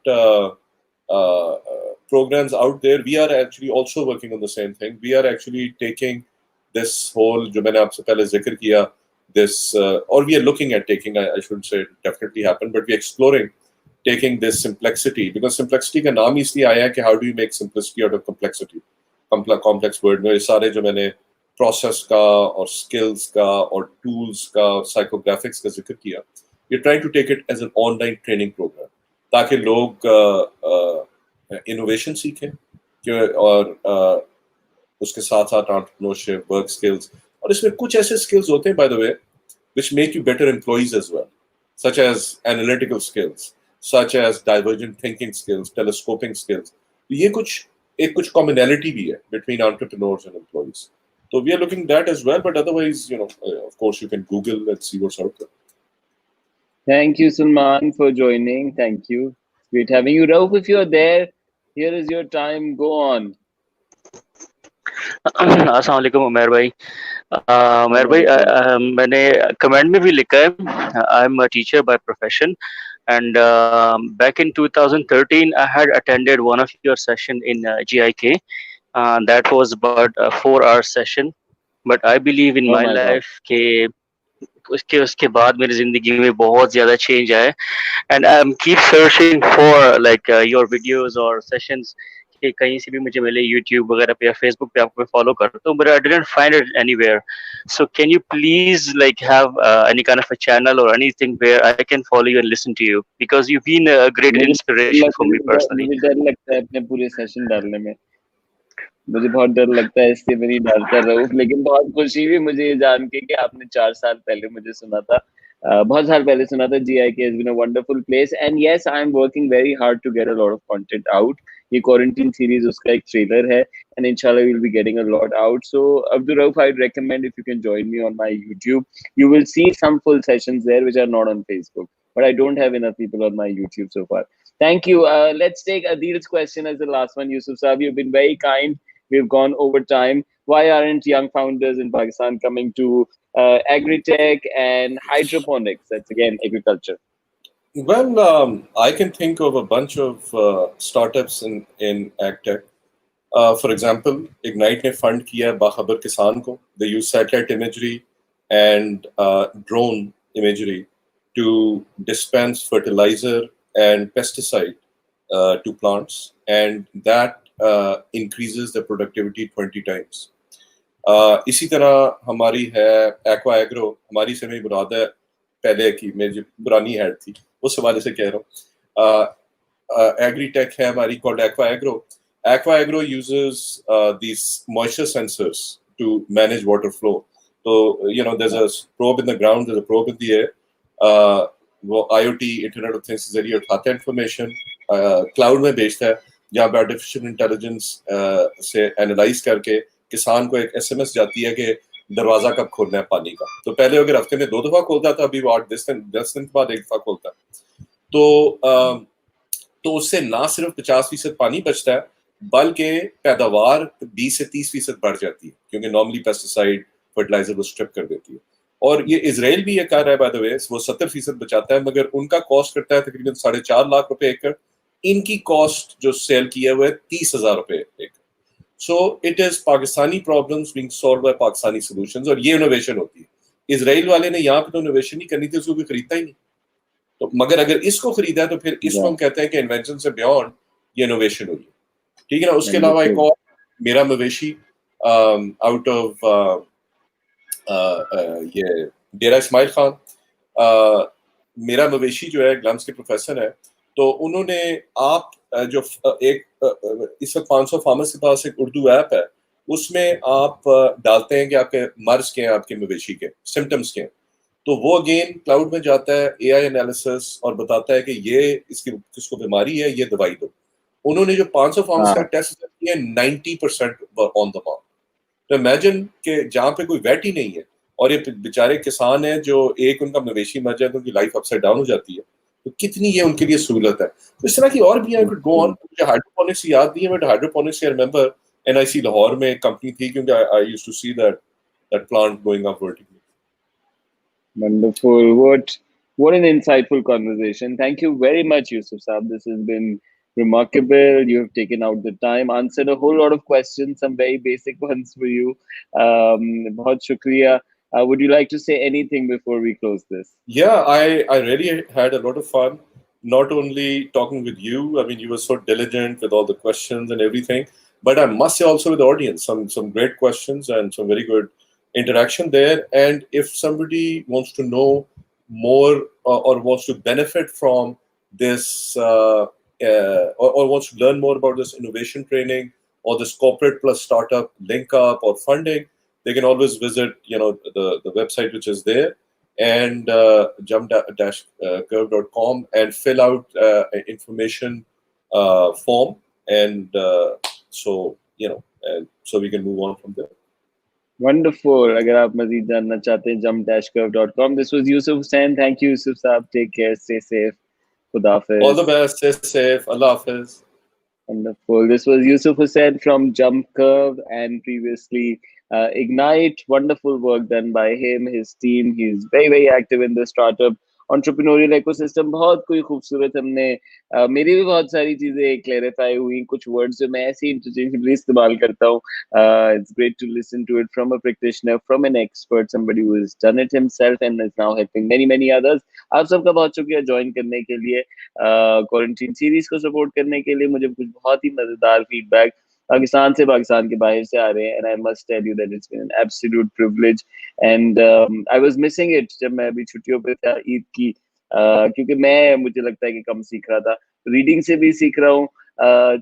programs out there. We are actually also working on the same thing. We are actually taking this whole, जो मैंने आपसे पहले जिक्र किया, this or we are looking at taking, I should say, definitely happen, but we are exploring taking this simplicity, because simplicity का नाम इसलिए आया है कि how do you make simplicity out of complexity. complex word में सारे जो मैंने प्रोसेस का और स्किल्स का और टूल्स का और साइकोग्राफिक्स का जिक्र किया, we are trying to take it as an online training programme ताकि लोग इनोवेशन सीखें और उसके साथ साथ एंटरप्रेन्योरशिप, वर्क स्किल्स, और इसमें कुछ ऐसे स्किल्स होते हैं by the way which make you better employees as well, such as analytical skills, such as divergent thinking skills, telescoping skills. तो ये कुछ commonality भी है between entrepreneurs and employees. So we are looking at that as well, but otherwise, of course, you can Google and see what's out there. Thank you, Salman, for joining. Thank you. It's great having you. Rauf, if you're there, here is your time. Go on. अस्सलाम वालेकुम उमर भाई। उमर भाई, मैंने comment में भी लिखा है, I am a teacher by profession and back in 2013 I had attended one of your session in GIK. That was about a 4-hour session, but I believe in my life के उसके बाद मेरी जिंदगी में बहुत ज्यादा चेंज आया, and I'm keep searching for like your videos or sessions कि कहीं से भी मुझे मिले, YouTube वगैरह पे या Facebook पे आपको फॉलो करता हूँ, but I didn't find it anywhere. So can you please like have any kind of a channel or anything where I can follow you and listen to you, because you've been a great inspiration for me personally. मुझे डर लगता है अपने पूरे session डालने में, मुझे बहुत डर लगता है, इसलिए मैं नहीं डालता रहूं। लेकिन बहुत खुशी हुई मुझे ये जान के कि आपने 4 साल पहले मुझे सुना था, बहुत साल पहले सुना था। GIK has been a wonderful place and yes, I am working very hard to get a lot of content out. ये quarantine series उसका एक trailer है and inshallah we'll be getting a lot out. So Abdul Rauf, I'd recommend if you can join me on my YouTube. You will see some full sessions there which are not on Facebook, but I don't have enough people on my YouTube so far. Thank you. Let's take Adil's question as the last one. Yusuf Sb, you've been very kind. We've gone over time. Why aren't young founders in Pakistan coming to agri-tech and hydroponics? That's again agriculture. Well, I can think of a bunch of startups in agtech. For example, Ignite ने fund किया है बाखबर किसान को. They use satellite imagery and drone imagery to dispense fertilizer and pesticide to plants, and that increases the productivity 20 times. इसी तरह हमारी है aqua agro, हमारी से मेरी मुराद है पहले की मेरी जो पुरानी हेड थी उस हवाले से कह रहा हूँ। एग्री टेक है हमारी called aqua agro. Aqua Agro uses these moisture sensors to manage water flow. So, there's a probe in the ground, there's a probe in the air. वो IoT, Internet of Things के जरिए उठाता है information, cloud में भेजता है, जहाँ पे artificial intelligence से analyze करके किसान को एक SMS जाती है कि दरवाजा कब खोलना है पानी का. तो पहले अगर हफ्ते में 2 दफा खोलता था, अभी वो 10 दिन के बाद 1 दफा खोलता है. तो उससे ना सिर्फ 50% पानी बचता है, बल्कि पैदावार 20 से 30% बढ़ जाती है, क्योंकि नॉर्मली पेस्टिसाइड फर्टिलाइजर वो स्ट्रिप कर देती है. और ये इजराइल भी ये कर रहा है बाय द वे, वो 70% बचाता है, मगर उनका कॉस्ट करता है तकरीबन 4.5 लाख रुपए एकड़. इनकी कॉस्ट जो सेल की है वो है 30,000 रुपए एकड़. So it is Pakistani problems being solved by Pakistani solutions, और ये इनोवेशन होती है. इजराइल वाले ने यहाँ पे तो इनोवेशन नहीं करनी थी, उसको कोई खरीदता ही नहीं. तो मगर अगर इसको खरीदा है तो फिर इसको हम कहते हैं कि इन्वेंशन से बियॉन्ड ये इनोवेशन हुई है. ठीक है ना. उसके अलावा एक और मेरा मवेशी आउट ऑफ ये डेरा इस्माइल खान, मेरा मवेशी जो है ग्लम्स के प्रोफेसर है, तो उन्होंने आप जो एक इस वक्त 500 फार्मर्स के पास एक उर्दू ऐप है, उसमें आप डालते हैं कि आपके मर्ज के हैं, आपके मवेशी के सिम्टम्स के हैं, तो वो अगेन क्लाउड में जाता है, AI एनालिसिस, और बताता है कि ये किसको बीमारी है, ये दवाई दो. उन्होंने जो 500 फार्मर्स का टेस्ट किया 90% ऑन द मार्क. तो इमेजिन कि जहाँ पे कोई वेट ही नहीं है और ये बेचारे किसान हैं जो एक उनका मवेशी मर जाए तो उनकी लाइफ अपसाइड डाउन हो जाती है, तो कितनी ये उनके लिए सहूलत है. तो इस तरह की और भी गो ऑन. मुझे हाइड्रोपोनिक्स याद नहीं है, but hydroponics I remember NIC Lahore में एक कंपनी थी, क्योंकि I used to see that plant going up vertically. Wonderful. What an insightful conversation. Thank you very much, Yusuf Saab. This has been remarkable. You have taken out the time, answered a whole lot of questions, some very basic ones for you. Bahut shukriya. Would you like to say anything before we close this? Yeah, I really had a lot of fun. Not only talking with you, I mean, you were so diligent with all the questions and everything, But I must say also with the audience, some great questions and some very good interaction there. And if somebody wants to know more or wants to benefit from this or wants to learn more about this innovation training or this corporate plus startup link up or funding, they can always visit the website which is there, and jump-curve.com, and fill out information form, and so we can move on from there. Wonderful. अगर आप मजीद जानना चाहते हैं jump-curve.com. This was Yusuf Hussain. Thank you, Yusuf Saab. Take care. Stay safe. Khuda Hafiz. All the best. Stay safe. Allah Hafiz. Wonderful. This was Yusuf Hussain from Jump Curve, and previously Ignite. Wonderful work done by him, his team. He's very, very active in the startup entrepreneurial ecosystem. बहुत कोई खूबसूरत हमने मेरी भी बहुत सारी चीजें clarify हुई, कुछ वर्ड्स जो मैं ऐसे इंटरचेंजबली इस्तेमाल करता हूँ. It's great to listen to it from a practitioner, from an expert, somebody who has done it himself and is now helping many, many others. आप सबका बहुत शुक्रिया ज्वाइन करने के लिए, क्वारंटीन सीरीज को सपोर्ट करने के लिए. मुझे कुछ बहुत ही मजेदार फीडबैक पाकिस्तान से, पाकिस्तान के बाहर से आ रहे हैं, and I must tell you that it's been an absolute privilege, and I was missing it जब मैं अभी छुट्टियों पे था ईद की, क्योंकि मुझे लगता है कि कम सीख रहा था. रीडिंग से भी सीख रहा हूँ,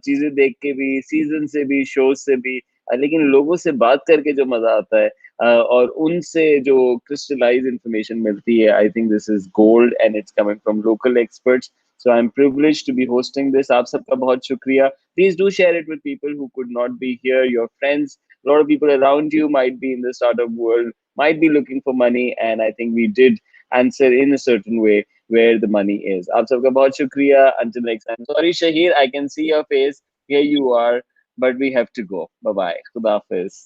चीजें देख के भी, सीजन से भी, शोज से भी, लेकिन लोगों से बात करके जो मजा आता है और उनसे जो क्रिस्टलाइज इंफॉर्मेशन मिलती है, I think this is gold and it's coming from local experts. So I'm privileged to be hosting this. आप सबका बहुत शुक्रिया. Please do share it with people who could not be here, your friends. A lot of people around you might be in the startup world, might be looking for money, and I think we did answer in a certain way where the money is. आप सबका बहुत शुक्रिया. Until next time. Sorry, Shahir, I can see your face. Here you are, but we have to go. Bye bye. Khuda Hafiz.